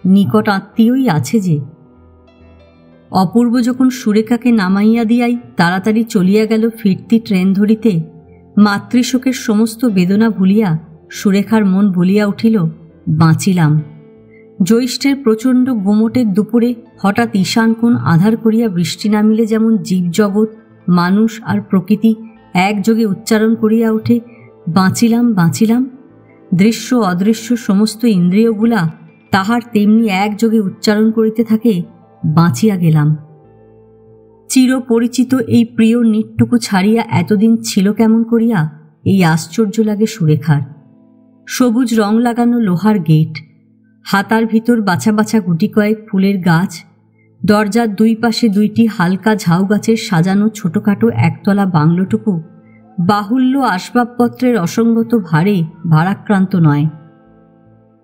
নিকট আত্মীয়ই আছে যে। অপূর্ব যখন সুরেখাকে নামাইয়া দিয়াই তাড়াতাড়ি চলিয়া গেল ফিরতি ট্রেন ধরিতে, মাতৃশোকের সমস্ত বেদনা ভুলিয়া সুরেখার মন বলিয়া উঠিল, বাঁচিলাম। জ্যৈষ্ঠের প্রচণ্ড গুমোটের দুপুরে হঠাৎ ঈশান কোণ আধার করিয়া বৃষ্টি নামিলে যেমন জীবজগৎ, মানুষ আর প্রকৃতি একযোগে উচ্চারণ করিয়া ওঠে, বাঁচিলাম বাঁচিলাম, দৃশ্য অদৃশ্য সমস্ত ইন্দ্রিয়গুলা তাহার তেমনি একযোগে উচ্চারণ করিতে থাকে, বাঁচিয়া গেলাম। চিরপরিচিত এই প্রিয় নিটটুকু ছাড়িয়া এতদিন ছিল কেমন করিয়া, এই আশ্চর্য লাগে সুরেখার। সবুজ রং লাগানো লোহার গেট, হাতার ভিতর বাছা বাছা গুটি কয়েক ফুলের গাছ, দরজার 2 পাশে 2টি হালকা ঝাউ গাছের সাজানো ছোটখাটো একতলা বাংলোটুকু বাহুল্য আসবাবপত্রের অসঙ্গত ভারে ভারাক্রান্ত নয়।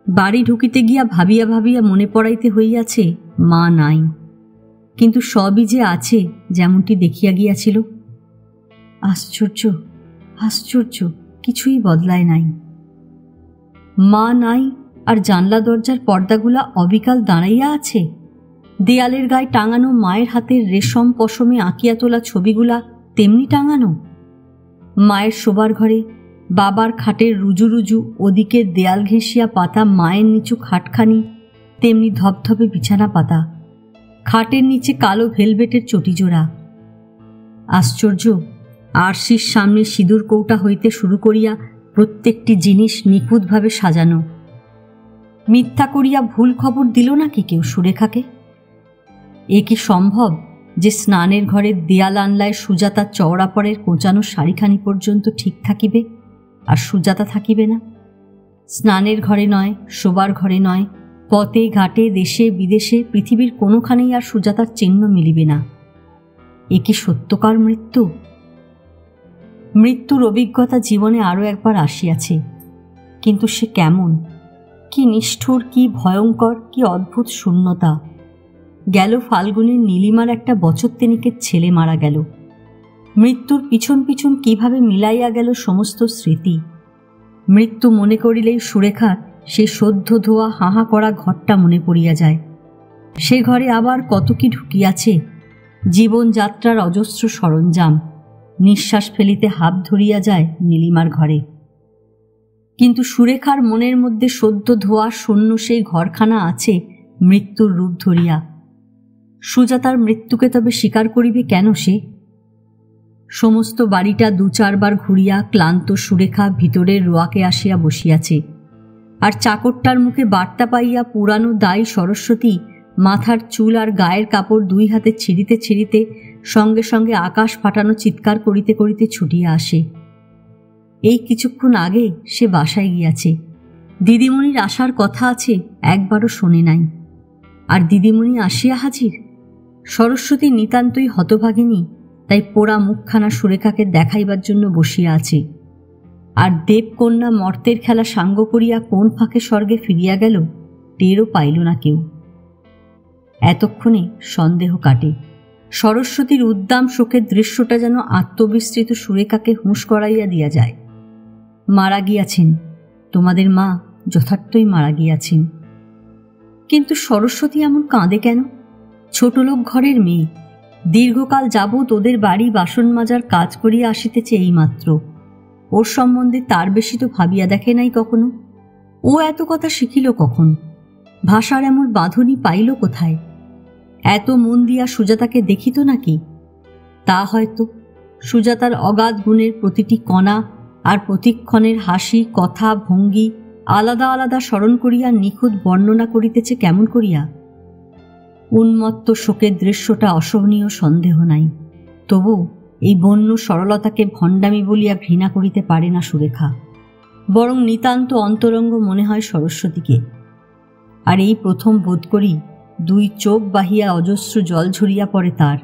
বাড়ি ঢুকিতে গিয়া ভাবিয়া ভাবিয়া মনে পড়াইতে হইয়াছে, মা নাই, কিন্তু সবই যে আছে যেমনটি দেখিয়া গিয়াছিল। আশ্চর্য আশ্চর্য, কিছুই বদলায় নাই। মা নাই, আর জানলা দরজার পর্দাগুলা অবিকাল দাঁড়াইয়া আছে। দেয়ালের গায়ে টাঙানো মায়ের হাতের রেশম পশমে আঁকিয়া তোলা ছবিগুলা তেমনি টাঙানো। মায়ের শোবার ঘরে বাবার খাটের রুজু রুজু ওদিকে দেয়াল ঘেঁষিয়া পাতা মায়ের নিচু খাটখানি তেমনি ধপধপে বিছানা পাতা, খাটের নিচে কালো ভেলভেটের চটিজোড়া। আশ্চর্য, আরশির সামনে সিঁদুর কৌটা হইতে শুরু করিয়া প্রত্যেকটি জিনিস নিখুঁতভাবে সাজানো। মিথ্যা করিয়া ভুল খবর দিল নাকি কেউ সুরেখাকে? এ কি সম্ভব যে স্নানের ঘরের দেয়াল আনলায় সুজাতার চওড়া পরের কোঁচানো শাড়িখানি পর্যন্ত ঠিক থাকিবে, আর সুজাতা থাকিবে না? স্নানের ঘরে নয়, শোবার ঘরে নয়, পথে ঘাটে দেশে বিদেশে পৃথিবীর কোনোখানেই আর সুজাতার চিহ্ন মিলিবে না। এ কি সত্যকার মৃত্যু? মৃত্যুর অভিজ্ঞতা জীবনে আরও একবার আসিয়াছে, কিন্তু সে কেমন, কি নিষ্ঠুর, কি ভয়ঙ্কর, কি অদ্ভুত শূন্যতা। গেল ফাল্গুনের নীলিমার একটা বছর তিনেকের ছেলে মারা গেল। মৃত্যুর পিছন পিছন কিভাবে মিলাইয়া গেল সমস্ত স্মৃতি। মৃত্যু মনে করিলেই সুরেখার সে সদ্য ধোয়া হাহা করা ঘরটা মনে পড়িয়া যায়। সে ঘরে আবার কত কি ঢুকিয়াছে, জীবনযাত্রার অজস্র সরঞ্জাম। নিঃশ্বাস ফেলিতে হাত ধরিয়া যায় নীলিমার ঘরে। কিন্তু সুরেখার মনের মধ্যে সদ্য ধোয়া শূন্য সেই ঘরখানা আছে মৃত্যুর রূপ ধরিয়া। সুজাতার মৃত্যুকে তবে স্বীকার করিবে কেন সে? সমস্ত বাড়িটা 2-4 বার ঘুরিয়া ক্লান্ত সুরেখা ভিতরের রোয়াকে আসিয়া বসিয়াছে, আর চাকরটার মুখে বার্তা পাইয়া পুরানো দায়ী সরস্বতী মাথার চুল আর গায়ের কাপড় 2 হাতে ছিঁড়িতে ছিঁড়িতে সঙ্গে সঙ্গে আকাশ ফাটানো চিৎকার করিতে করিতে ছুটিয়া আসে। এই কিছুক্ষণ আগে সে বাসায় গিয়াছে, দিদিমণির আসার কথা আছে, একবারও শোনে নাই, আর দিদিমণি আসিয়া হাজির। সরস্বতী নিতান্তই হতভাগিনী, তাই পোড়া মুখখানা সুরেখাকে দেখাইবার জন্য বসিয়া আছে। আর দেবকন্যা মর্তের খেলা সাঙ্গ করিয়া কোন ফাঁকে স্বর্গে ফিরিয়া গেল টেরও পাইল না কেউ। এতক্ষণে সন্দেহ কাটে। সরস্বতীর উদ্দাম শোকের দৃশ্যটা যেন আত্মবিস্তৃত সুরেখাকে হুঁশ করাইয়া দিয়া যায়। মারা গিয়াছেন, তোমাদের মা যথার্থই মারা গিয়াছেন। কিন্তু সরস্বতী এমন কাঁদে কেন? ছোটলোক ঘরের মেয়ে, দীর্ঘকাল যাবৎ ওদের বাড়ি বাসন মাজার কাজ করিয়া আসিতেছে এইমাত্র। ওর সম্বন্ধে তার বেশি তো ভাবিয়া দেখে নাই কখনো। ও এত কথা শিখিল কখন? ভাষার এমন বাঁধনি পাইল কোথায়? এত মন দিয়া সুজাতাকে দেখিত নাকি? তা হয়তো সুজাতার অগাধ গুণের প্রতিটি কণা আর প্রতিক্ষণের হাসি, কথা, ভঙ্গি আলাদা আলাদা স্মরণ করিয়া নিখুঁত বর্ণনা করিতেছে কেমন করিয়া? উন্মত্ত শোকের দৃশ্যটা অসহনীয়, সন্দেহ নাই। তবু এই বন্য সরলতাকে ভণ্ডামি বলিয়া ঘৃণা করিতে পারে না সুরেখা, বরং নিতান্ত অন্তরঙ্গ মনে হয় সরস্বতীকে। আর এই প্রথম বোধ করি দুই চোখ বাহিয়া অজস্র জল ঝরিয়া পড়ে তার।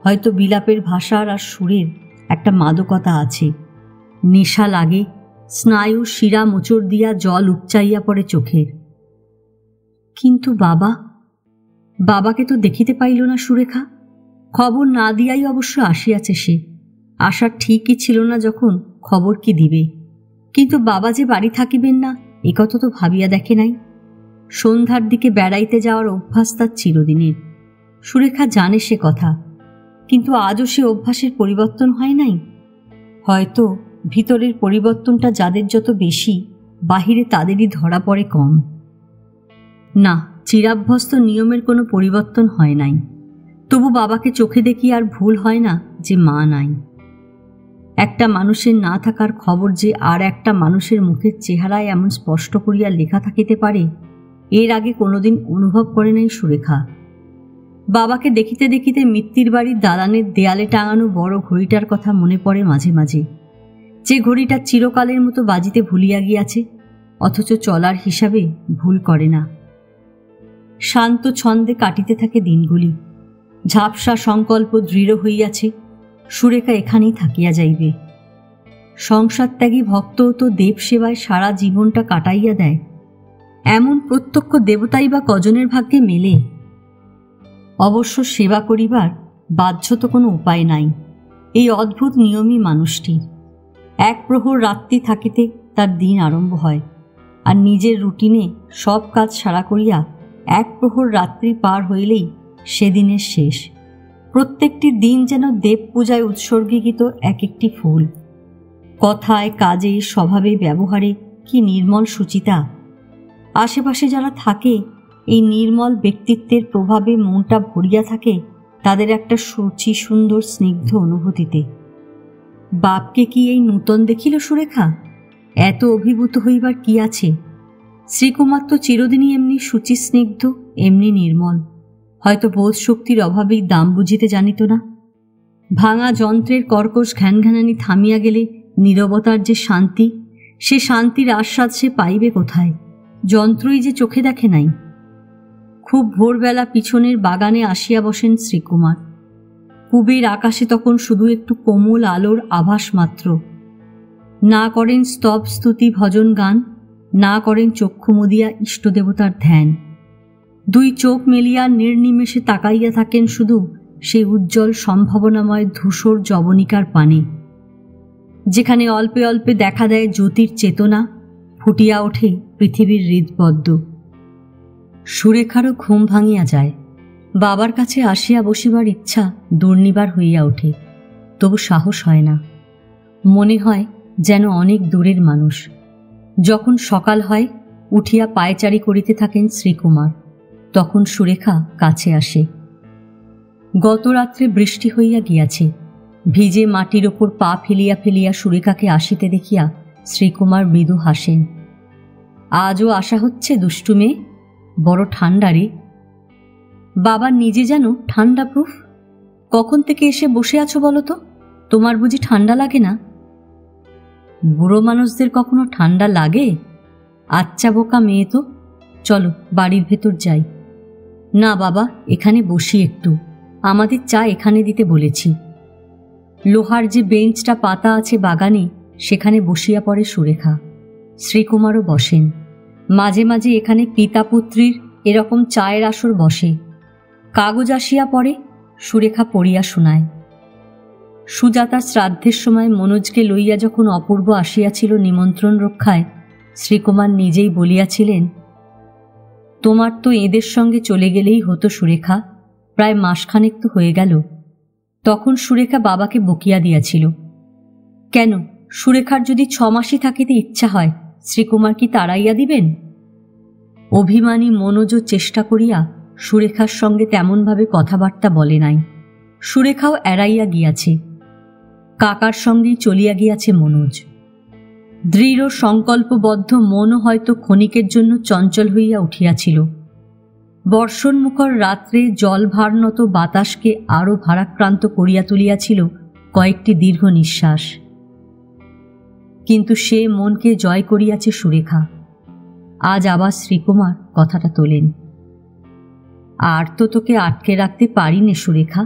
হয়তো বিলাপের ভাষার আর সুরের একটা মাদকতা আছে। নেশা লাগে, স্নায়ু শিরা মোচড় দিয়া জল উপচাইয়া পড়ে চোখের। কিন্তু বাবাকে তো দেখিতে পাইল না সুরেখা। খবর না দিয়াই অবশ্য আসিয়াছে সে। আসার ঠিকই ছিল না যখন, খবর কি দিবে? কিন্তু বাবা যে বাড়ি থাকিবেন না এ কথা তো ভাবিয়া দেখে নাই। সন্ধ্যার দিকে বেড়াইতে যাওয়ার অভ্যাস তার চিরদিনের। সুরেখা জানে সে কথা, কিন্তু আজও সে অভ্যাসের পরিবর্তন হয় নাই। হয়তো ভিতরের পরিবর্তনটা যাদের যত বেশি, বাহিরে তাদেরই ধরা পড়ে কম। না, চিরাভ্যস্ত নিয়মের কোনো পরিবর্তন হয় নাই। তবু বাবাকে চোখে দেখি আর ভুল হয় না যে মা নাই। একটা মানুষের না থাকার খবর যে আর একটা মানুষের মুখের চেহারায় এমন স্পষ্ট করিয়া লেখা থাকিতে পারে, এর আগে কোনোদিন অনুভব করে নাই সুরেখা। বাবাকে দেখিতে দেখিতে মিত্তির বাড়ির দালানের দেয়ালে টাঙানো বড় ঘড়িটার কথা মনে পড়ে মাঝে মাঝে, যে ঘড়িটা চিরকালের মতো বাজিতে ভুলিয়া গিয়াছে, অথচ চলার হিসাবে ভুল করে না। শান্ত ছন্দে কাটিতে থাকে দিনগুলি। ঝাপসা সংকল্প দৃঢ় হইয়াছে, সুরেখা এখানেই থাকিয়া যাইবে। সংসার ত্যাগী ভক্তও তো দেব সেবায় সারা জীবনটা কাটাইয়া দেয়। এমন প্রত্যক্ষ দেবতাই বা কজনের ভাগ্যে মেলে? অবশ্য সেবা করিবার বাহ্য তো কোনো উপায় নাই। এই অদ্ভুত নিয়মই মানুষটির। এক প্রহর রাত্রি থাকিতে তার দিন আরম্ভ হয়, আর নিজের রুটিনে সব কাজ সারা করিয়া এক প্রহর রাত্রি পার হইলেই সেদিনের শেষ। প্রত্যেকটি দিন যেন দেব পূজায় উৎসর্গীকৃত এক একটি ফুল। কথায়, কাজে, স্বভাবে, ব্যবহারে কি নির্মল সুচিতা! আশেপাশে যারা থাকে এই নির্মল ব্যক্তিত্বের প্রভাবে মনটা ভরিয়া থাকে তাদের একটা সুচি সুন্দর স্নিগ্ধ অনুভূতিতে। বাপকে কি এই নূতন দেখিল সুরেখা? এত অভিভূত হইবার কি আছে? শ্রীকুমার তো চিরদিনই এমনি সুচি স্নিগ্ধ, এমনি নির্মল। হয়তো বোধ শক্তির অভাবেই দাম বুঝিতে জানিত না। ভাঙা যন্ত্রের কর্কশ ঘ্যানঘ্যানানি থামিয়া গেলে নীরবতার যে শান্তি, সে শান্তির আস্বাদ সে পাইবে কোথায়? যন্ত্রই যে চোখে দেখে নাই। খুব ভোরবেলা পিছনের বাগানে আসিয়া বসেন শ্রীকুমার। পূবের আকাশে তখন শুধু একটু কোমল আলোর আভাস মাত্র। না করেন স্তব স্তুতি ভজন গান, না করেন চক্ষু মুদিয়া ইষ্টদেবতার ধ্যান। দুই চোখ মেলিয়া নির্নিমেষে তাকাইয়া থাকেন শুধু সেই উজ্জ্বল সম্ভাবনাময় ধূসর জবনিকার পানে, যেখানে অল্পে অল্পে দেখা দেয় জ্যোতির চেতনা, ফুটিয়া ওঠে পৃথিবীর হৃদপদ্ম। সুরেখারও ঘুম ভাঙিয়া যায়। বাবার কাছে আসিয়া বসিবার ইচ্ছা দুর্নিবার হইয়া ওঠে, তবু সাহস হয় না। মনে হয় যেন অনেক দূরের মানুষ। যখন সকাল হয় উঠিয়া পায়চারি করিতে থাকেন শ্রীকুমার, তখন সুরেখা কাছে আসে। গত রাত্রে বৃষ্টি হইয়া গিয়াছে। ভিজে মাটির ওপর পা ফেলিয়া ফেলিয়া সুরেখাকে আসিতে দেখিয়া শ্রীকুমার মৃদু হাসেন। আজও আসা হচ্ছে দুষ্টু মেয়ে, বড় ঠান্ডা রে। বাবা নিজে যেন ঠান্ডা প্রুফ। কখন থেকে এসে বসে আছো বলো তো? তোমার বুঝি ঠান্ডা লাগে না? বুড়ো মানুষদের কখনো ঠান্ডা লাগে? আচ্ছা বোকা মেয়ে তো, চলো বাড়ির ভেতর যাই। না বাবা, এখানে বসি একটু, আমাদের চা এখানে দিতে বলেছি। লোহার যে বেঞ্চটা পাতা আছে বাগানে, সেখানে বসিয়া পড়ে সুরেখা। শ্রীকুমারও বসেন। মাঝে মাঝে এখানে পিতা পুত্রীর এরকম চায়ের আসর বসে। কাগজ আসিয়া পড়ে, সুরেখা পড়িয়া শোনায়। সুজাতার শ্রাদ্ধের সময় মনোজকে লইয়া যখন অপূর্ব আসিয়াছিল নিমন্ত্রণ রক্ষায়, শ্রীকুমার নিজেই বলিয়াছিলেন, তোমার তো এদের সঙ্গে চলে গেলেই হতো সুরেখা, প্রায় মাসখানেক তো হয়ে গেল। তখন সুরেখা বাবাকে বকিয়া দিয়াছিল। কেন, সুরেখার যদি 6 মাসই থাকিতে ইচ্ছা হয়, শ্রীকুমার কি তাড়াইয়া দিবেন? অভিমানী মনোজ চেষ্টা করিয়া সুরেখার সঙ্গে তেমনভাবে কথাবার্তা বলে নাই। সুরেখাও এড়াইয়া গিয়াছে। কাকার সঙ্গেই চলিয়া গিয়াছে মনোজ। দৃঢ় সংকল্পবদ্ধ মনও হয়তো ক্ষণিকের জন্য চঞ্চল হইয়া উঠিয়াছিল। বর্ষণমুখর রাত্রে জলভারনত বাতাসকে আরও ভারাক্রান্ত করিয়া তুলিয়াছিল কয়েকটি দীর্ঘ নিঃশ্বাস। কিন্তু সে মনকে জয় করিয়াছে সুরেখা। আজ আবার শ্রীকুমার কথাটা তোলেন। আর তো তোকে আটকে রাখতে পারি নে সুরেখা,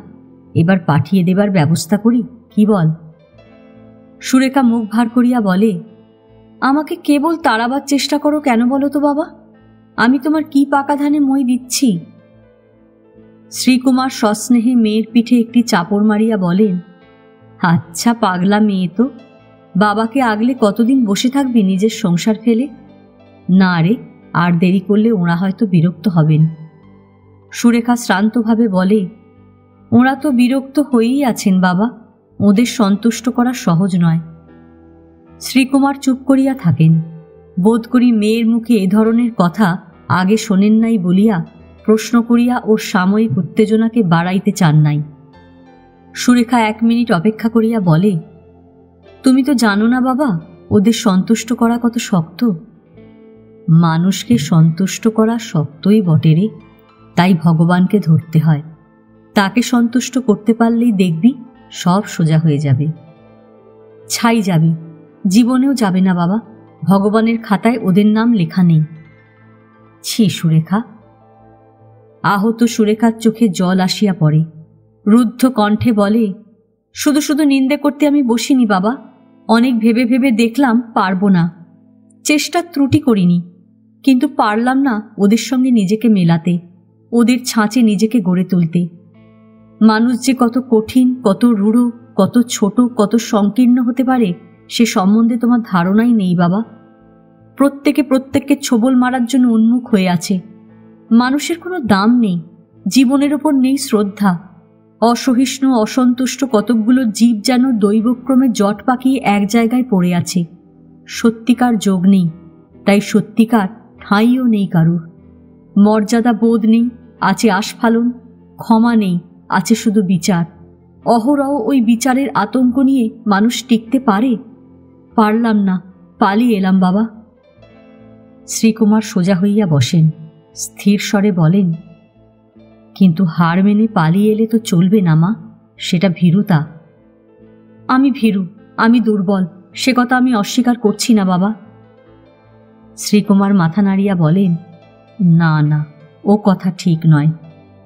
এবার পাঠিয়ে দেবার ব্যবস্থা করি, কি বল? সুরেখা মুখ ভার করিয়া বলে, আমাকে কেবল তাড়াবার চেষ্টা করো কেন বলো তো বাবা? আমি তোমার কি পাকা ধানে মই দিচ্ছি? শ্রীকুমার সস্নেহে মেয়ের পিঠে একটি চাপড় মারিয়া বলেন, আচ্ছা পাগলা মেয়ে তো, বাবাকে আগলে কতদিন বসে থাকবি নিজের সংসার ফেলে? না রে, আর দেরি করলে ওরা হয়তো বিরক্ত হবেন। সুরেখা শ্রান্তভাবে বলে, ওরা তো বিরক্ত হয়েই আছেন বাবা, ওদের সন্তুষ্ট করা সহজ নয়। শ্রীকুমার চুপ করিয়া থাকেন। বোধ করি মেয়ের মুখে এ ধরনের কথা আগে শোনেন নাই বলিয়া প্রশ্ন করিয়া ওর সাময়িক উত্তেজনাকে বাড়াইতে চান নাই। সুরেখা 1 মিনিট অপেক্ষা করিয়া বলে, তুমি তো জানো না বাবা, ওদের সন্তুষ্ট করা কত শক্ত। মানুষকে সন্তুষ্ট করা শক্তই বটে রে, তাই ভগবানকে ধরতে হয়। তাকে সন্তুষ্ট করতে পারলেই দেখবি সব সোজা হয়ে যাবে। ছাই যাবে, জীবনেও যাবে না বাবা, ভগবানের খাতায় ওদের নাম লেখা নেই। ছি সুরেখা। আহত সুরেখার চোখে জল আসিয়া পড়ে। রুদ্ধ কণ্ঠে বলে, শুধু শুধু নিন্দে করতে আমি বসিনি বাবা, অনেক ভেবে ভেবে দেখলাম পারবো না। চেষ্টার ত্রুটি করিনি, কিন্তু পারলাম না ওদের সঙ্গে নিজেকে মেলাতে, ওদের ছাঁচে নিজেকে গড়ে তুলতে। মানুষ যে কত কঠিন, কত রূঢ়, কত ছোট, কত সংকীর্ণ হতে পারে সে সম্বন্ধে তোমার ধারণাই নেই বাবা। প্রত্যেকে প্রত্যেককে ছোবল মারার জন্য উন্মুখ হয়ে আছে। মানুষের কোনো দাম নেই, জীবনের ওপর নেই শ্রদ্ধা। অসহিষ্ণু অসন্তুষ্ট কতকগুলো জীব যেন দৈবক্রমে জট পাকিয়ে এক জায়গায় পড়ে আছে। সত্যিকার যোগ নেই, তাই সত্যিকার ঠাঁইও নেই কারুর। মর্যাদা বোধ নেই, আছে আস্ফালন। ক্ষমা নেই, আছে শুধু বিচার। অহরহ ওই বিচারের আতঙ্ক নিয়ে মানুষ টিকতে পারে? পারলাম না, পালিয়ে এলাম বাবা। শ্রীকুমার সোজা হইয়া বসেন, স্থির স্বরে বলেন, কিন্তু হার মেনে পালিয়ে এলে তো চলবে না মা, সেটা ভীরুতা। আমি ভীরু, আমি দুর্বল, সে কথা আমি অস্বীকার করছি না বাবা। শ্রীকুমার মাথা নাড়িয়া বলেন, না না, ও কথা ঠিক নয়।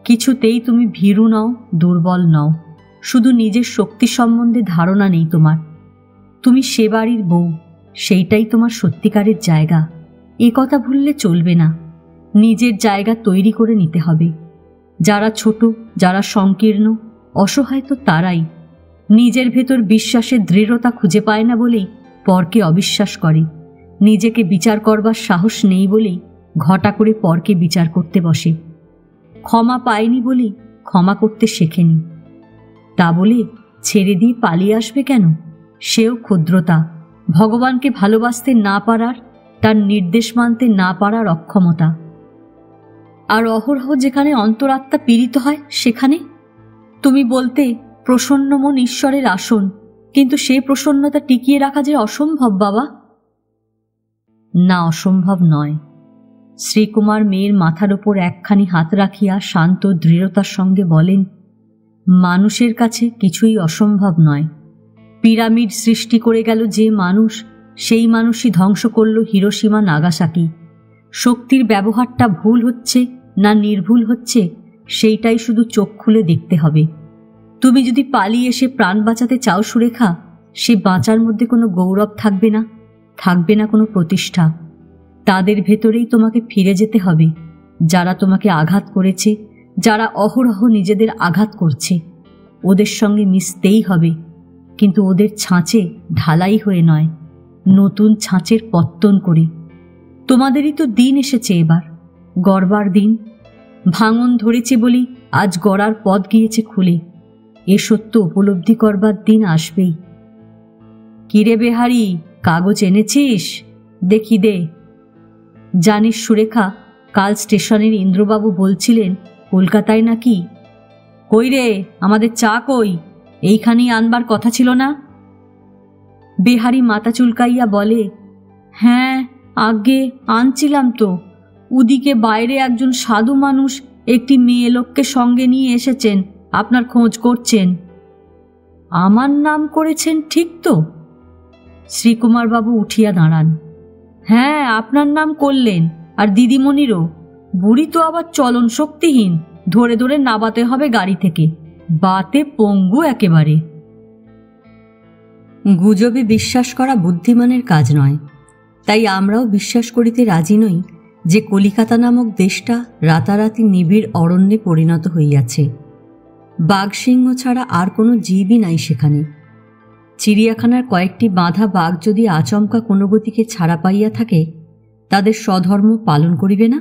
কিছুতেই তুমি ভীরু নও, দুর্বল নও, শুধু নিজের শক্তি সম্বন্ধে ধারণা নেই তোমার। তুমি সে বাড়ির বউ, সেইটাই তোমার সত্যিকারের জায়গা। এ কথা ভুললে চলবে না। নিজের জায়গা তৈরি করে নিতে হবে। যারা ছোট, যারা সংকীর্ণ, অসহায় তো তারাই। নিজের ভেতর বিশ্বাসের দৃঢ়তা খুঁজে পায় না বলেই পরকে অবিশ্বাস করে। নিজেকে বিচার করবার সাহস নেই বলেই ঘটা করে পরকে বিচার করতে বসে। ক্ষমা পায়নি বলেই ক্ষমা করতে শেখেনি। তা বলে ছেড়ে দিয়ে পালিয়ে আসবে কেন? সেও ক্ষুদ্রতা, ভগবানকে ভালোবাসতে না পারার, তার নির্দেশ মানতে না পারার অক্ষমতা। আর অহরহ যেখানে অন্তরাত্মা পীড়িত হয় সেখানে তুমি বলতে প্রসন্ন মন ঈশ্বরের আসন, কিন্তু সেই প্রসন্নতা টিকিয়ে রাখা যে অসম্ভব বাবা। না, অসম্ভব নয়। শ্রীকুমার মেয়ের মাথার ওপর একখানি হাত রাখিয়া শান্ত দৃঢ়তার সঙ্গে বলেন, মানুষের কাছে কিছুই অসম্ভব নয়। পিরামিড সৃষ্টি করে গেল যে মানুষ, সেই মানুষই ধ্বংস করল হিরোশিমা নাগাসাকি। শক্তির ব্যবহারটা ভুল হচ্ছে না নির্ভুল হচ্ছে, সেইটাই শুধু চোখ খুলে দেখতে হবে। তুমি যদি পালিয়ে এসে প্রাণ বাঁচাতে চাও সুরেখা, সে বাঁচার মধ্যে কোনো গৌরব থাকবে না, থাকবে না কোনো প্রতিষ্ঠা। তাদের ভেতরেই তোমাকে ফিরে যেতে হবে, যারা তোমাকে আঘাত করেছে, যারা অহরহ নিজেদের আঘাত করছে। ওদের সঙ্গে মিশতেই হবে, কিন্তু ওদের ছাঁচে ঢালাই হয়ে নয়, নতুন ছাঁচের পত্তন করে। তোমাদেরই তো দিন এসেছে এবার। গড়বার দিন। ভাঙন ধরেছে বলি আজ গড়ার পথ গিয়েছে খুলে। এ সত্য উপলব্ধি করবার দিন আসবেই। কিরে বেহারি, কাগজ এনেছিস? দেখি দে। জানিস সুরেখা, কাল স্টেশনের ইন্দ্রবাবু বলছিলেন কলকাতায় নাকি। কই রে, আমাদের চা কই? এইখানেই আনবার কথা ছিল না? বেহারি মাথা চুলকাইয়া বলে, হ্যাঁ আগে আনছিলাম তো। ওদিকে বাইরে একজন সাধু মানুষ একটি মেয়ে লোককে সঙ্গে নিয়ে এসেছেন, আপনার খোঁজ করছেন। আমার নাম করেছেন ঠিক তো? শ্রীকুমারবাবু উঠিয়া দাঁড়ান। হ্যাঁ, আপনার নাম করলেন, আর দিদিমণিরও। বুড়ি তো আবার চলন শক্তিহীন, ধরে ধরে নাবাতে হবে গাড়ি থেকে। বাতে পঙ্গু একেবারে। গুজবে বিশ্বাস করা বুদ্ধিমানের কাজ নয়, তাই আমরাও বিশ্বাস করিতে রাজি নই যে কলিকাতা নামক দেশটা রাতারাতি নিবিড় অরণ্যে পরিণত হইয়াছে। বাঘসিংহ ছাড়া আর কোনো জীবই নাই সেখানে। চিড়িয়াখানার কয়েকটি বাঁধা বাঘ যদি আচমকা কোনো গতিকে ছাড়া পাইয়া থাকে, তাদের স্বধর্ম পালন করিবে না?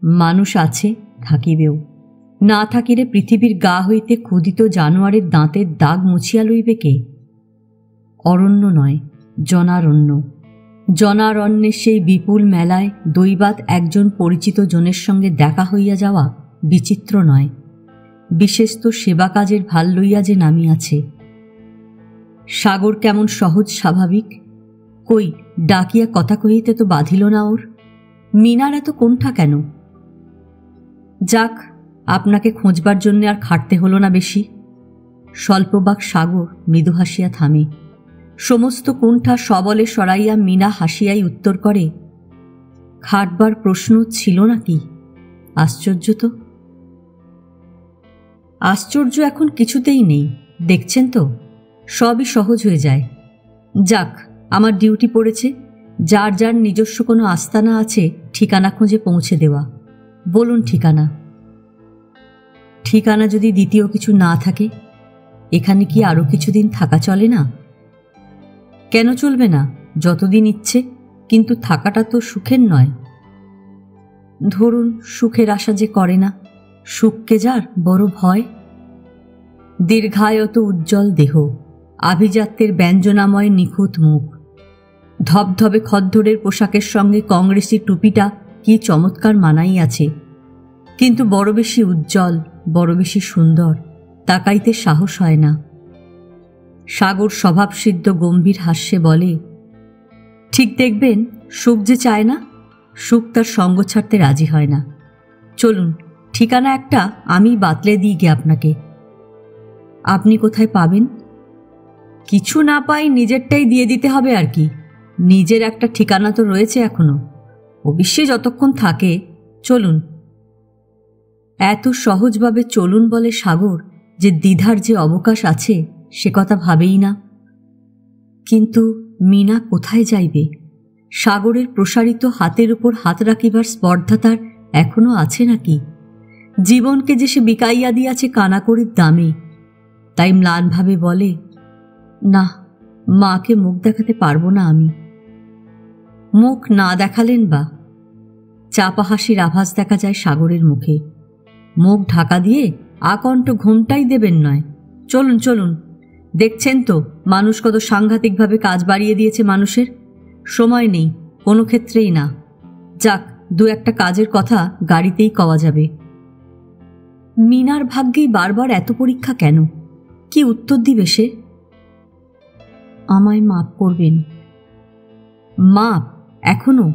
মানুষ আছে, থাকিবেও। না থাকিলে পৃথিবীর গা হইতে ক্ষুধিত জানোয়ারের দাঁতের দাগ মুছিয়া লইবে কে? অরণ্য নয়, জনারণ্য। জনারণ্যের সেই বিপুল মেলায় দৈবাৎ একজন পরিচিত জনের সঙ্গে দেখা হইয়া যাওয়া বিচিত্র নয়। বিশেষ তো সেবা কাজের ভাল লইয়া যে নামিয়াছে। সাগর কেমন সহজ স্বাভাবিক। কই, ডাকিয়া কথা কহিতে তো বাধিল না ওর। মিনার এত কোণঠা কেন? যাক, আপনাকে খোঁজবার জন্য আর খাটতে হলো না বেশি। স্বল্পবাক সাগর মৃদু হাসিয়া থামে। সমস্ত কুণ্ঠা সবলে সরাইয়া মিনা হাসিয়াই উত্তর করে, খাটবার প্রশ্ন ছিল নাকি? আশ্চর্য তো। আশ্চর্য এখন কিছুতেই নেই, দেখছেন তো, সবই সহজ হয়ে যায়। যাক, আমার ডিউটি পড়েছে। যার যার নিজস্ব কোনো আস্তানা আছে ঠিকানা খুঁজে পৌঁছে দেওয়া। বলুন ঠিকানা। ঠিকানা যদি দ্বিতীয় কিছু না থাকে, এখানে কি আরও কিছুদিন থাকা চলে না? কেন চলবে না? যতদিন ইচ্ছে, কিন্তু থাকাটা তো সুখের নয়। ধরুন সুখের আশা যে করে না, সুখকে যার বড় ভয়। দীর্ঘায়ত উজ্জ্বল দেহ, আভিজাত্যের ব্যঞ্জনাময় নিখুঁত মুখ, ধবধবে খদ্দরের পোশাকের সঙ্গে কংগ্রেসি টুপিটা কি চমৎকার মানাইয়াছে। কিন্তু বড় বেশি উজ্জ্বল, বড় বেশি সুন্দর, তাকাইতে সাহস হয় না। সাগর স্বভাবসিদ্ধ গম্ভীর হাস্যে বলে, ঠিক দেখবেন, সুখ যে চায় না, সুখ তার সঙ্গ ছাড়তে রাজি হয় না। চলুন, ঠিকানা একটা আমি বাতলে দিই গে আপনাকে। আপনি কোথায় পাবেন? কিছু না পাই নিজেরটাই দিয়ে দিতে হবে আর কি। নিজের একটা ঠিকানা তো রয়েছে এখনো, অবশ্যই যতক্ষণ থাকে। চলুন। এত সহজভাবে চলুন বলে সাগর যে দ্বিধার যে অবকাশ আছে সে কথা ভাবেই না। কিন্তু মিনা কোথায় যাইবে? সাগরের প্রসারিত হাতের উপর হাত রাখিবার স্পর্ধা তার এখনো আছে নাকি? জীবনকে যে সে বিকাইয়া দিয়াছে কানাকড়ির দামে। তাই ম্লানভাবে বলে, না, মাকে মুখ দেখাতে পারবো না আমি। মুখ না দেখালেন বা? চাপা হাসির আভাস দেখা যায় সাগরের মুখে। মুখ ঢাকা দিয়ে আকণ্ঠ ঘুমটাই দেবেন নয়। চলুন চলুন, দেখছেন তো মানুষ কত সাংঘাতিকভাবে কাজ বাড়িয়ে দিয়েছে মানুষের। সময় নেই, কোনো ক্ষেত্রেই না। যাক, দু একটা কাজের কথা গাড়িতেই কওয়া যাবে। মিনার ভাগ্যেই বারবার এত পরীক্ষা কেন? কি উত্তর দিবে সে? আমায় মাপ করবেন। মাপ? এখনো?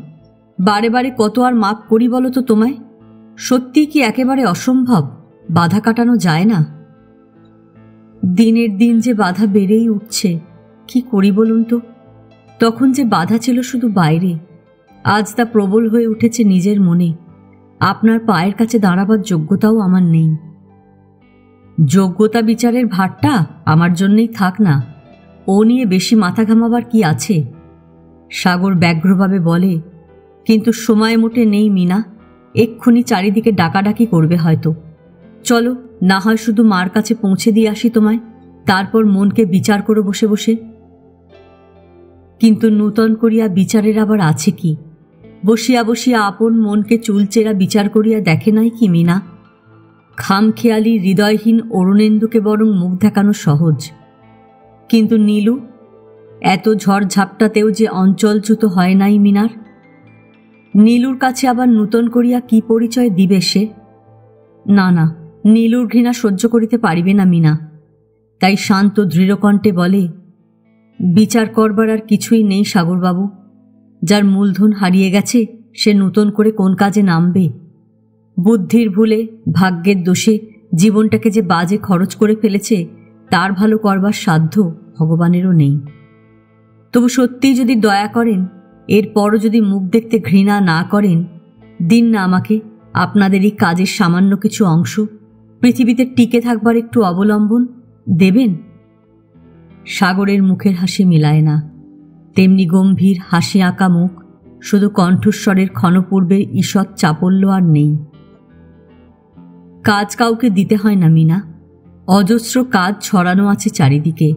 বারে বারে কত আর মাপ করি বলো তো তোমায়? সত্যি কি একেবারে অসম্ভব? বাধা কাটানো যায় না? দিনের দিন যে বাধা বেড়েই উঠছে, কি করি বলুন তো? তখন যে বাধা ছিল শুধু বাইরে, আজ তা প্রবল হয়ে উঠেছে নিজের মনে। আপনার পায়ের কাছে দাঁড়াবার যোগ্যতাও আমার নেই। যোগ্যতা বিচারের ভারটা আমার জন্যই থাক না, ও নিয়ে বেশি মাথা ঘামাবার কি আছে? সাগর ব্যগ্রভাবে বলে, কিন্তু সময় মোটে নেই মিনা। এক্ষুনি চারিদিকে ডাকাডাকি করবে হয়তো। চলো, না হয় শুধু মার কাছে পৌঁছে দিয়ে আসি তোমায়, তারপর মনকে বিচার করো বসে বসে। কিন্তু নূতন করিয়া বিচারের আবার আছে কি? বসিয়া বসিয়া আপন মনকে চুলচেরা বিচার করিয়া দেখে নাই কি মিনা? খামখেয়ালি হৃদয়হীন অরুণেন্দুকে বরং মুখ দেখানো সহজ, কিন্তু নীলু, এত ঝড় ঝাপটাতেও যে অঞ্চলচ্যুত হয় নাই মিনার। নীলুর কাছে আবার নূতন করিয়া কি পরিচয় দিবে সে? না না, নীলুর ঘৃণা সহ্য করিতে পারিবে না মিনা। তাই শান্ত দৃঢ়কণ্ঠে বলে, বিচার করবার আর কিছুই নেই সাগরবাবু। যার মূলধন হারিয়ে গেছে সে নূতন করে কোন কাজে নামবে? বুদ্ধির ভুলে, ভাগ্যের দোষে জীবনটাকে যে বাজে খরচ করে ফেলেছে তার ভালো করবার সাধ্য ভগবানেরও নেই। তবু সত্যিই যদি দয়া করেন, এরপরও যদি মুখ দেখতে ঘৃণা না করেন, দিন না আমাকে আপনাদের এই কাজের সামান্য কিছু অংশ, পৃথিবীতে টিকে থাকবার একটু অবলম্বন দেবেন। সাগরের মুখের হাসি মিলায় না, তেমনি গম্ভীর হাসি আঁকা মুখ, শুধু কণ্ঠস্বরের ক্ষণপূর্বের ঈষৎ চাপল্য আর নেই। কাজ কাউকে দিতে হয় না মিনা, অজস্র কাজ ছড়ানো আছে চারিদিকে।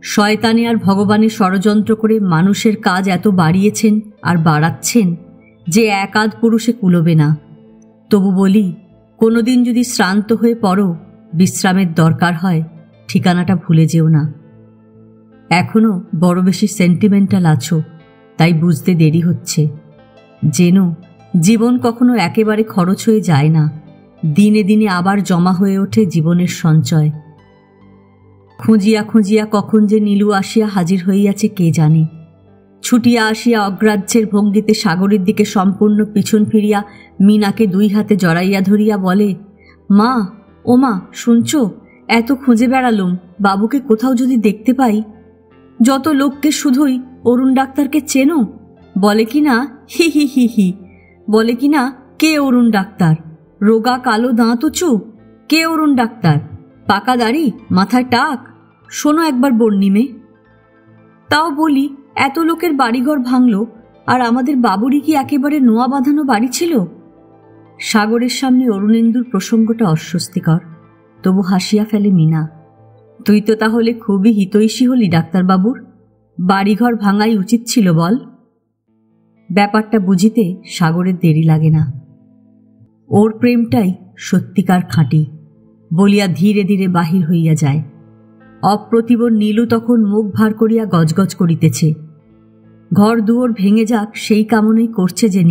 শয়তানে আর ভগবানের ষড়যন্ত্র করে মানুষের কাজ এত বাড়িয়েছেন আর বাড়াচ্ছেন যে এক আধ পুরুষে কুলোবে না। তবু বলি, কোনোদিন যদি শ্রান্ত হয়ে পড়ো, বিশ্রামের দরকার হয়, ঠিকানাটা ভুলে যেও না। এখনো বড় বেশি সেন্টিমেন্টাল আছো, তাই বুঝতে দেরি হচ্ছে। যেন জীবন কখনো একেবারে খরচ হয়ে যায় না, দিনে দিনে আবার জমা হয়ে ওঠে জীবনের সঞ্চয়। খুঁজিয়া খুঁজিয়া কখন যে নীলু আসিয়া হাজির হইয়াছে কে জানে। ছুটিয়া আসিয়া অগ্রাহ্যের ভঙ্গিতে সাগরের দিকে সম্পূর্ণ পিছন ফিরিয়া মিনাকে দুই হাতে জড়াইয়া ধরিয়া বলে, মা, ও মা, শুনছ? এত খুঁজে বেড়ালুম, বাবুকে কোথাও যদি দেখতে পাই। যত লোককে শুধুই অরুণ ডাক্তারকে চেনো? বলে কিনা হি হি হি হি, বলে কিনা কে অরুণ ডাক্তার? রোগা কালো দাঁত উঁচু, কে অরুণ ডাক্তার? পাকা দাড়ি, মাথায় টাক। শোনো একবার বর্ণিমে। তাও বলি, এত লোকের বাড়িঘর ভাঙল, আর আমাদের বাবুরই কি একেবারে নোয়া বাঁধানো বাড়ি ছিল? সাগরের সামনে অরুণেন্দুর প্রসঙ্গটা অস্বস্তিকর, তবু হাসিয়া ফেলে মিনা। তুই তো তাহলে খুবই হিতৈষী হলি ডাক্তারবাবুর, বাড়িঘর ভাঙাই উচিত ছিল বল। ব্যাপারটা বুঝিতে সাগরের দেরি লাগে না, ওর প্রেমটাই সত্যিকার খাঁটি বলিয়া ধীরে ধীরে বাহির হইয়া যায়। অপ্রতিভ নীলু তখন মুখ ভার করিয়া গজগজ করিতেছে। ঘর দুয়ার ভেঙে যাক সেই কামনেই করছে যে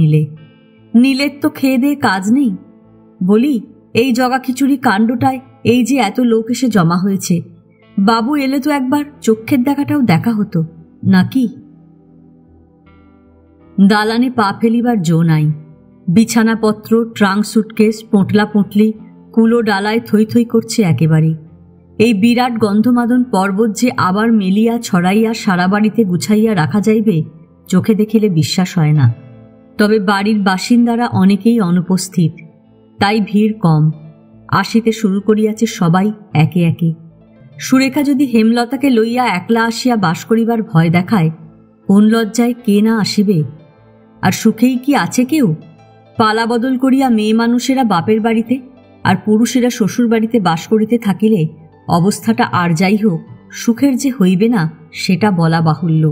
নীলের তো খেয়ে দিয়ে কাজ নেই। বলি, এই জগা খিচুড়ি কাণ্ডটায় এই যে এত লোক এসে জমা হয়েছে, বাবু এলে তো একবার চক্ষের দেখাটাও দেখা হতো নাকি? দালানে পা ফেলিবার জো নাই। বিছানাপত্র, ট্রাঙ্ক, সুটকেস, পোঁটলা পুঁটলি কুলো ডালায় থই থই করছে একেবারে। এই বিরাট গন্ধমাদন পর্বত যে আবার মেলিয়া ছড়াইয়া সারা বাড়িতে গুছাইয়া রাখা যাইবে, চোখে দেখিলে বিশ্বাস হয় না। তবে বাড়ির বাসিন্দারা অনেকেই অনুপস্থিত, তাই ভিড় কম। আসিতে শুরু করিয়াছে সবাই একে একে। সুরেখা যদি হেমলতাকে লইয়া একলা আসিয়া বাস করিবার ভয় দেখায়, কোন লজ্জায় কে না আসিবে? আর সুখেই কি আছে কেউ? পালা বদল করিয়া মেয়ে মানুষেরা বাপের বাড়িতে আর পুরুষেরা শ্বশুর বাড়িতে বাস করিতে থাকিলে অবস্থাটা আর যাই হোক, সুখের যে হইবে না সেটা বলা বাহুল্য।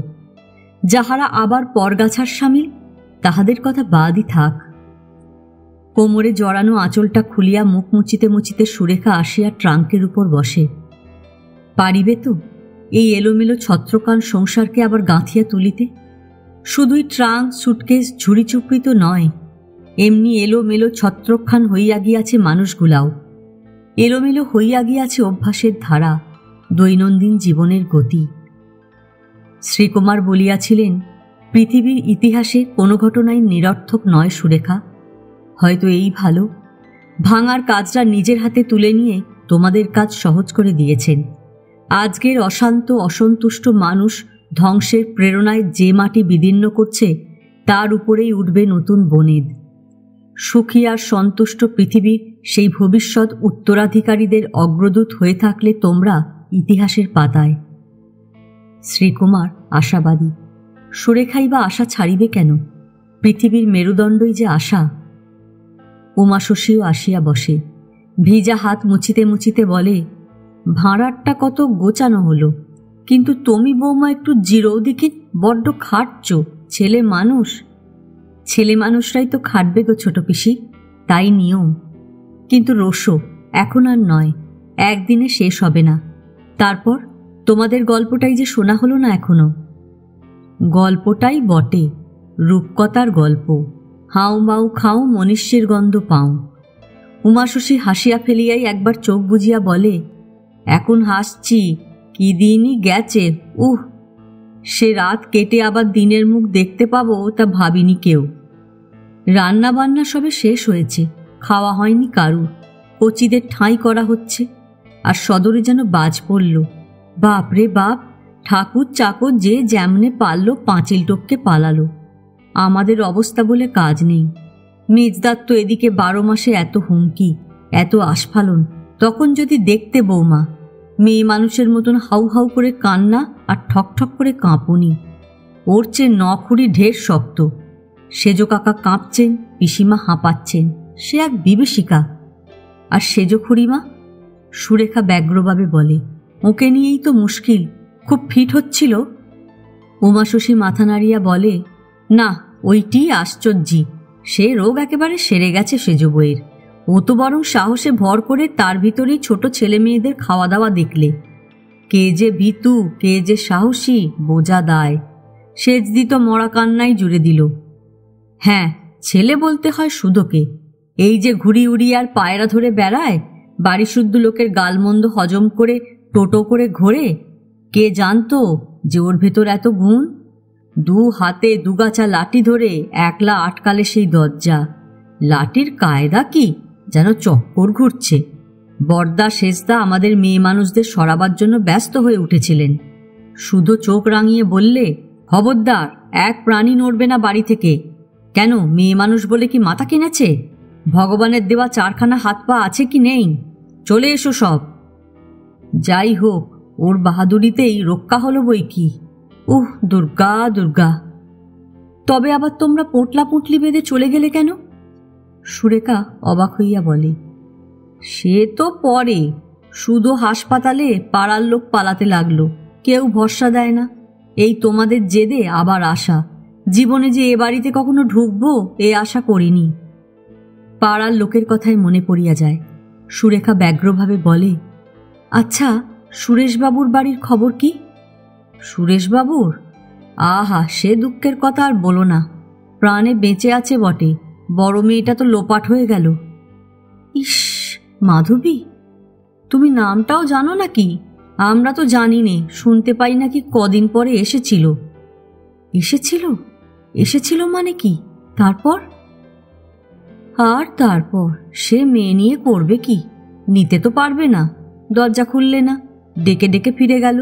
যাহারা আবার পরগাছার স্বামী, তাহাদের কথা বাদই থাক। কোমরে জড়ানো আঁচলটা খুলিয়া মুখ মুচিতে মুচিতে সুরেখা আসিয়া ট্রাঙ্কের উপর বসে। পারিবে তো এই এলোমেলো ছত্রকান সংসারকে আবার গাঁথিয়া তুলিতে? শুধুই ট্রাঙ্ক, সুটকেস, ঝুড়ি চুপড়ি তো নয়, এমনি এলোমেলো ছত্রখান হইয়া গিয়াছে মানুষগুলাও। এলোমেলো হইয়া গিয়াছে অভ্যাসের ধারা, দৈনন্দিন জীবনের গতি। শ্রীকুমার বলিয়াছিলেন, পৃথিবীর ইতিহাসে কোনো ঘটনাই নিরর্থক নয় সুরেখা। হয়তো এই ভালো, ভাঙার কাজটা নিজের হাতে তুলে নিয়ে তোমাদের কাজ সহজ করে দিয়েছেন। আজকের অশান্ত অসন্তুষ্ট মানুষ ধ্বংসের প্রেরণায় যে মাটি বিদীর্ণ করছে, তার উপরেই উঠবে নতুন বনেদ। সুখী আর সন্তুষ্ট পৃথিবীর সেই ভবিষ্যৎ উত্তরাধিকারীদের অগ্রদূত হয়ে থাকলে তোমরা ইতিহাসের পাতায়। শ্রীকুমার আশাবাদী। সুরেখাই বা আশা ছাড়িবে কেন? পৃথিবীর মেরুদণ্ডই যে আশা। উমাশশীও আসিয়া বসে, ভিজা হাত মুছিতে মুছিতে বলে, ভাঁড়ারটা কত গোছানো হলো, কিন্তু তুমি বৌমা একটু জিরো দিকে, বড্ড খাটছ, ছেলে মানুষ। ছেলে মানুষরাই তো খাটবে গো ছোট পিসি, তাই নিয়ম। কিন্তু রোসো এখন আর নয়, একদিনে শেষ হবে না। তারপর তোমাদের গল্পটাই যে শোনা হলো না এখনো। গল্পটাই বটে, রূপকথার গল্প। হাউ মাউ খাও মনীষ্যের গন্ধ পাও। উমাশশী হাসিয়া ফেলিয়াই একবার চোখ বুজিয়া বলে, এখন হাসছি, কি দিনই গেছে, সে রাত কেটে আবার দিনের মুখ দেখতে পাবো তা ভাবিনি কেউ। রান্না বান্না সবে শেষ হয়েছে, খাওয়া হয়নি কারু। কচিদের ঠাঁই করা হচ্ছে, আর সদরে যেন বাজ পড়ল। বাপ রে বাপ, ঠাকুর চাকর যে যেমনে পারল পাঁচিল টপকে পালালো। আমাদের অবস্থা বলে কাজ নেই। মেজদার তো এদিকে 12 মাসে এত হুমকি, এত আস্ফালন, তখন যদি দেখতে বৌমা, মেয়ে মানুষের মতন হাউ হাউ করে কান্না আর ঠক ঠক করে কাঁপুনি। ওর চেয়ে নখুরি ঢের শক্ত। সেজো কাকা কাঁপছেন, পিসিমা হাঁপাচ্ছেন, সে এক বিভীষিকা। আর সেজো খুড়িমা? সুরেখা ব্যগ্রভাবে বলে, ওকে নিয়েই তো মুশকিল, খুব ফিট হচ্ছিল। উমাশশী মাথা নাড়িয়া বলে, না, ওইটি আশ্চর্যি, সে রোগ একেবারে সেরে গেছে সেজো বইয়ের। ও তো বরং সাহসে ভর করে তার ভিতরেই ছোট ছেলে মেয়েদের খাওয়া দাওয়া দেখলে। কে যে ভীতু, কে যে সাহসী, বোঝা দায়। সেজ দিত মরা কান্নাই জুড়ে দিল। হ্যাঁ, ছেলে বলতে হয় সুধোকে। এই যে ঘুড়ি উড়িয়ে আর পায়রা ধরে বেড়ায়, বাড়ি শুদ্ধ লোকের গালমন্দ হজম করে টোটো করে ঘোরে, কে জানতো যে ওর ভেতর এত গুণ? 2 হাতে 2 গাছা লাঠি ধরে একলা আটকালে সেই দরজা। লাঠির কায়দা কি, যেন চক্কর ঘুরছে। বর্দা শেষদা আমাদের মেয়ে মানুষদের সরাবার জন্য ব্যস্ত হয়ে উঠেছিলেন। শুধু চোখ রাঙিয়ে বললে, খবরদার, এক প্রাণী নড়বে না বাড়ি থেকে। কেন, মেয়ে মানুষ বলে কি মাথা কিনেছে? ভগবানের দেওয়া 4খানা হাত পা আছে কি নেই? চলে এসো সব। যাই হোক, ওর বাহাদুরিতেই রক্ষা হলো বই কি। দুর্গা দুর্গা। তবে আবার তোমরা পোটলা পুটলি বেঁধে চলে গেলে কেন? সুরেখা অবাক হইয়া বলে, সে তো পরে। শুধু হাসপাতালে পাড়ার লোক পালাতে লাগলো, কেউ ভরসা দেয় না। এই তোমাদের জেদে আবার আশা। জীবনে যে এ বাড়িতে কখনো ঢুকবো এ আশা করিনি। পাড়ার লোকের কথায় মনে পড়িয়া যায়। সুরেখা ব্যগ্রভাবে বলে, আচ্ছা, সুরেশবাবুর বাড়ির খবর কি? সুরেশবাবুর? আহা, সে দুঃখের কথা আর বলো না। প্রাণে বেঁচে আছে বটে, বড় মেয়েটা তো লোপাট হয়ে গেল। ইস, মাধবী, তুমি নামটাও জানো নাকি? আমরা তো জানি নে, শুনতে পাই নাকি কদিন পরে এসেছিল। এসেছিল? এসেছিল মানে কি? তারপর? আর তারপর সে মেয়ে নিয়ে করবে কি? নিতে তো পারবে না, দরজা খুললে না, ডেকে ডেকে ফিরে গেল।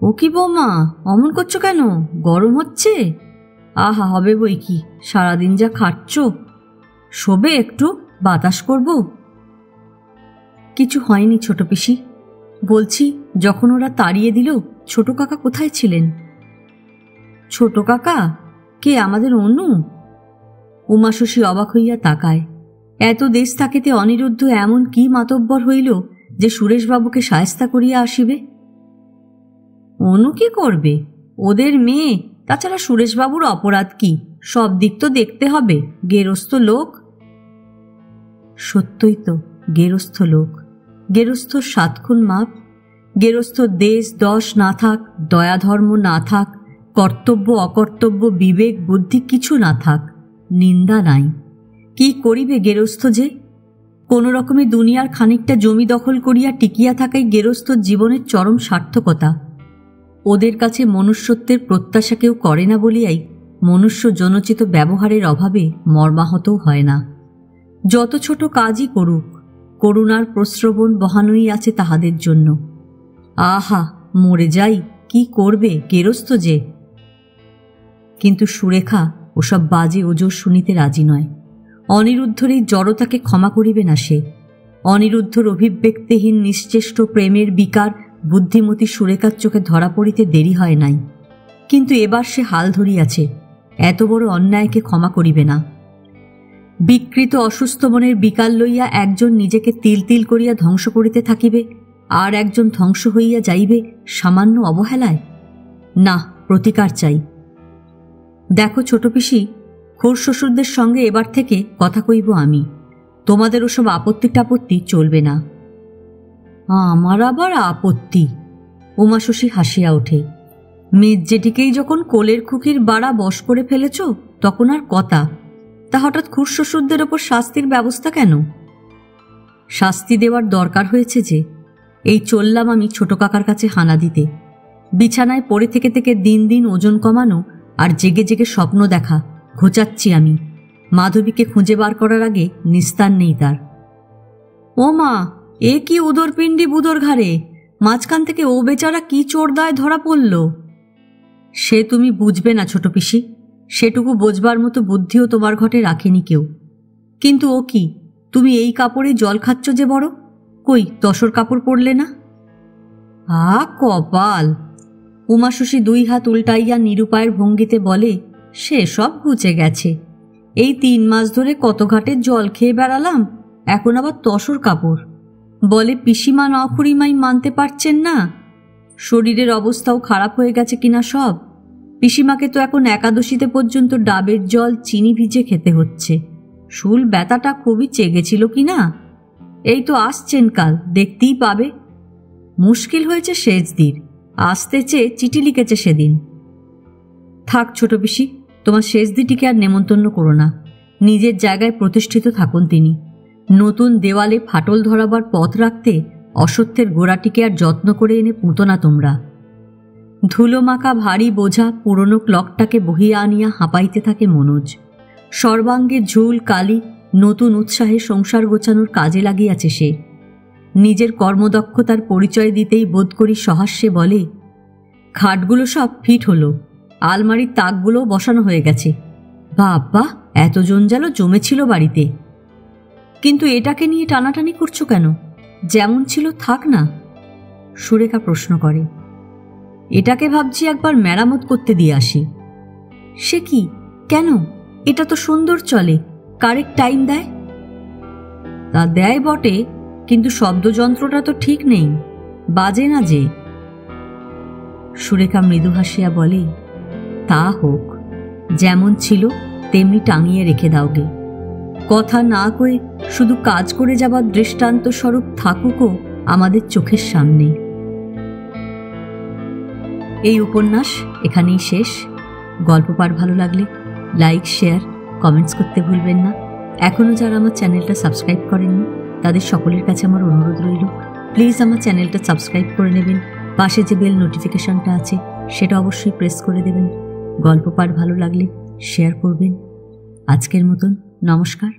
ও কি বৌমা, অমন করছো কেন? গরম হচ্ছে? আহা, হবে বই কি, সারাদিন যা খাচ্ছ। শোবে একটু, বাতাস করব। কিছু হয়নি ছোট পিসি। বলছি, যখন ওরা তাড়িয়ে দিল, ছোট কাকা কোথায় ছিলেন? ছোট কাকা? কে, আমাদের অনু? উমাশশী অবাক হইয়া তাকায়। এত দেশ থাকিতে অনিরুদ্ধ এমন কি মাতব্বর হইল যে সুরেশবাবুকে শায়েস্তা করিয়া আসিবে? অনু কি করবে? ওদের মেয়ে। তাছাড়া সুরেশবাবুর অপরাধ কি? সব দিক তো দেখতে হবে, গেরস্থ লোক। সত্যই তো, গেরস্থ লোক। গেরস্থ 7 খুন মাপ। গেরস্থ দেশ দশ না থাক, দয়া ধর্ম না থাক, কর্তব্য অকর্তব্য বিবেক বুদ্ধি কিছু না থাক, নিন্দা নাই। কি করিবে গেরস্থ যে? কোন রকমে দুনিয়ার খানিকটা জমি দখল করিয়া টিকিয়া থাকাই গেরস্থ জীবনের চরম সার্থকতা। ওদের কাছে মনুষ্যত্বের প্রত্যাশা কেউ করে না বলিয়াই মনুষ্য জনচিত ব্যবহারের অভাবে মর্মাহতও হয় না। যত ছোট কাজই করুক, করুণার প্রস্রবণ বহানোই আছে তাহাদের জন্য। আহা, মরে যাই, কি করবে গেরস্থ যে? কিন্তু সুরেখা ওসব বাজে ওজোর শুনিতে রাজি নয়। অনিরুদ্ধর এই জড়তাকে ক্ষমা করিবে না সে। অনিরুদ্ধর অভিব্যক্তিহীন নিশ্চেষ্ট প্রেমের বিকার বুদ্ধিমতী সুরেখার চোখে ধরা পড়িতে দেরি হয় নাই। কিন্তু এবার সে হাল ধরিয়াছে, এত বড় অন্যায়কে ক্ষমা করিবে না। বিকৃত অসুস্থ মনের বিকার লইয়া একজন নিজেকে তিল তিল করিয়া ধ্বংস করিতে থাকিবে, আর একজন ধ্বংস হইয়া যাইবে সামান্য অবহেলায়। না, প্রতিকার চাই। দেখো ছোট পিসি, খুড়শ্বশুরদের সঙ্গে এবার থেকে কথা কইব আমি। তোমাদের ওসব আপত্তি টাপত্তি চলবে না। আমার আবার আপত্তি? উমাশশী হাসিয়া ওঠে। মেজ জেঠিকেই যখন কোলের খুকির বাড়া বশ করে ফেলেছ তখন আর কথা, তা হঠাৎ খুড়শ্বশুরদের ওপর শাস্তির ব্যবস্থা কেন? শাস্তি দেওয়ার দরকার হয়েছে যে। এই চললাম আমি ছোট কাকার কাছে হানা দিতে। বিছানায় পড়ে থেকে থেকে দিন দিন ওজন কমানো আর জেগে জেগে স্বপ্ন দেখা ঘোচাচ্ছি আমি। মাধবীকে খুঁজে বার করার আগে নিস্তার নেই তার। ও মা, এ কি উদরপিণ্ডি বুদর ঘাড়ে! মাঝখান থেকে ও বেচারা কি চোরদায় ধরা পড়ল! সে তুমি বুঝবে না ছোট পিসি, সেটুকু বোঝবার মতো বুদ্ধিও তোমার ঘটে রাখেনি কেউ। কিন্তু ও কি, তুমি এই কাপড়ে জল খাচ্ছ যে বড়, কই তসর কাপড় পরলে না? কপাল! উমাশশী 2 হাত উল্টাইয়া নিরুপায়ের ভঙ্গিতে বলে, সে সব ঘুচে গেছে। এই 3 মাস ধরে কত ঘাটে জল খেয়ে বেড়ালাম, এখন আবার তসর কাপড়! বলে পিসিমা নখুড়িমাই মানতে পারছেন না। শরীরের অবস্থাও খারাপ হয়ে গেছে কিনা সব। পিসিমাকে তো এখন একাদশীতে পর্যন্ত ডাবের জল চিনি ভিজে খেতে হচ্ছে। শুল ব্যথাটা খুবই চেগেছিল কিনা। এই তো আসছেন কাল, দেখতেই পাবে। মুশকিল হয়েছে সেজদির, আসতে চেয়ে চিঠি লিখেছে সেদিন। থাক ছোট পিসি, তোমার সেজদিটিকে আর নেমন্তন্ন করো না। নিজের জায়গায় প্রতিষ্ঠিত থাকুন তিনি। নতুন দেওয়ালে ফাটল ধরাবার পথ রাখতে অসত্যের গোড়াটিকে আর যত্ন করে এনে পুঁতো না তোমরা। ধুলো মাখা ভারী বোঝা পুরনো ক্লকটাকে বহিয়া আনিয়া হাঁপাইতে থাকে মনোজ। সর্বাঙ্গে ঝুল কালি নতুন উৎসাহে সংসার গোছানোর কাজে লাগিয়াছে সে। নিজের কর্মদক্ষতার পরিচয় দিতেই বোধ করি সহাস্যে বলে, খাটগুলো সব ফিট হলো, আলমারির তাকগুলোও বসানো হয়ে গেছে। বাবা, এত জঞ্জালও জমেছিল বাড়িতে। কিন্তু এটাকে নিয়ে টানাটানি করছো কেন? যেমন ছিল থাক না। সুরেখা প্রশ্ন করে। এটাকে ভাবছি একবার মেরামত করতে দিয়ে আসি। সে কি, কেন? এটা তো সুন্দর চলে, কারেক্ট টাইম দেয়। তা দেয় বটে, কিন্তু শব্দযন্ত্রটা তো ঠিক নেই, বাজে না যে। সুরেখা মৃদু হাসিয়া বলে, তা হোক, যেমন ছিল তেমনি টাঙিয়ে রেখে দাওগে। কথা না কয়ে শুধু কাজ করে যাবার দৃষ্টান্ত স্বরূপ থাকুকও আমাদের চোখের সামনে। এই উপন্যাস এখানেই শেষ। গল্প পাঠ ভালো লাগলে লাইক, শেয়ার, কমেন্টস করতে ভুলবেন না। এখনও যারা আমার চ্যানেলটা সাবস্ক্রাইব করেননি তাদের সকলের কাছে আমার অনুরোধ রইল, প্লিজ আমার চ্যানেলটা সাবস্ক্রাইব করে নেবেন। পাশে যে বেল নোটিফিকেশনটা আছে সেটা অবশ্যই প্রেস করে দেবেন। গল্প পাঠ ভালো লাগলে শেয়ার করবেন। আজকের মতন নমস্কার।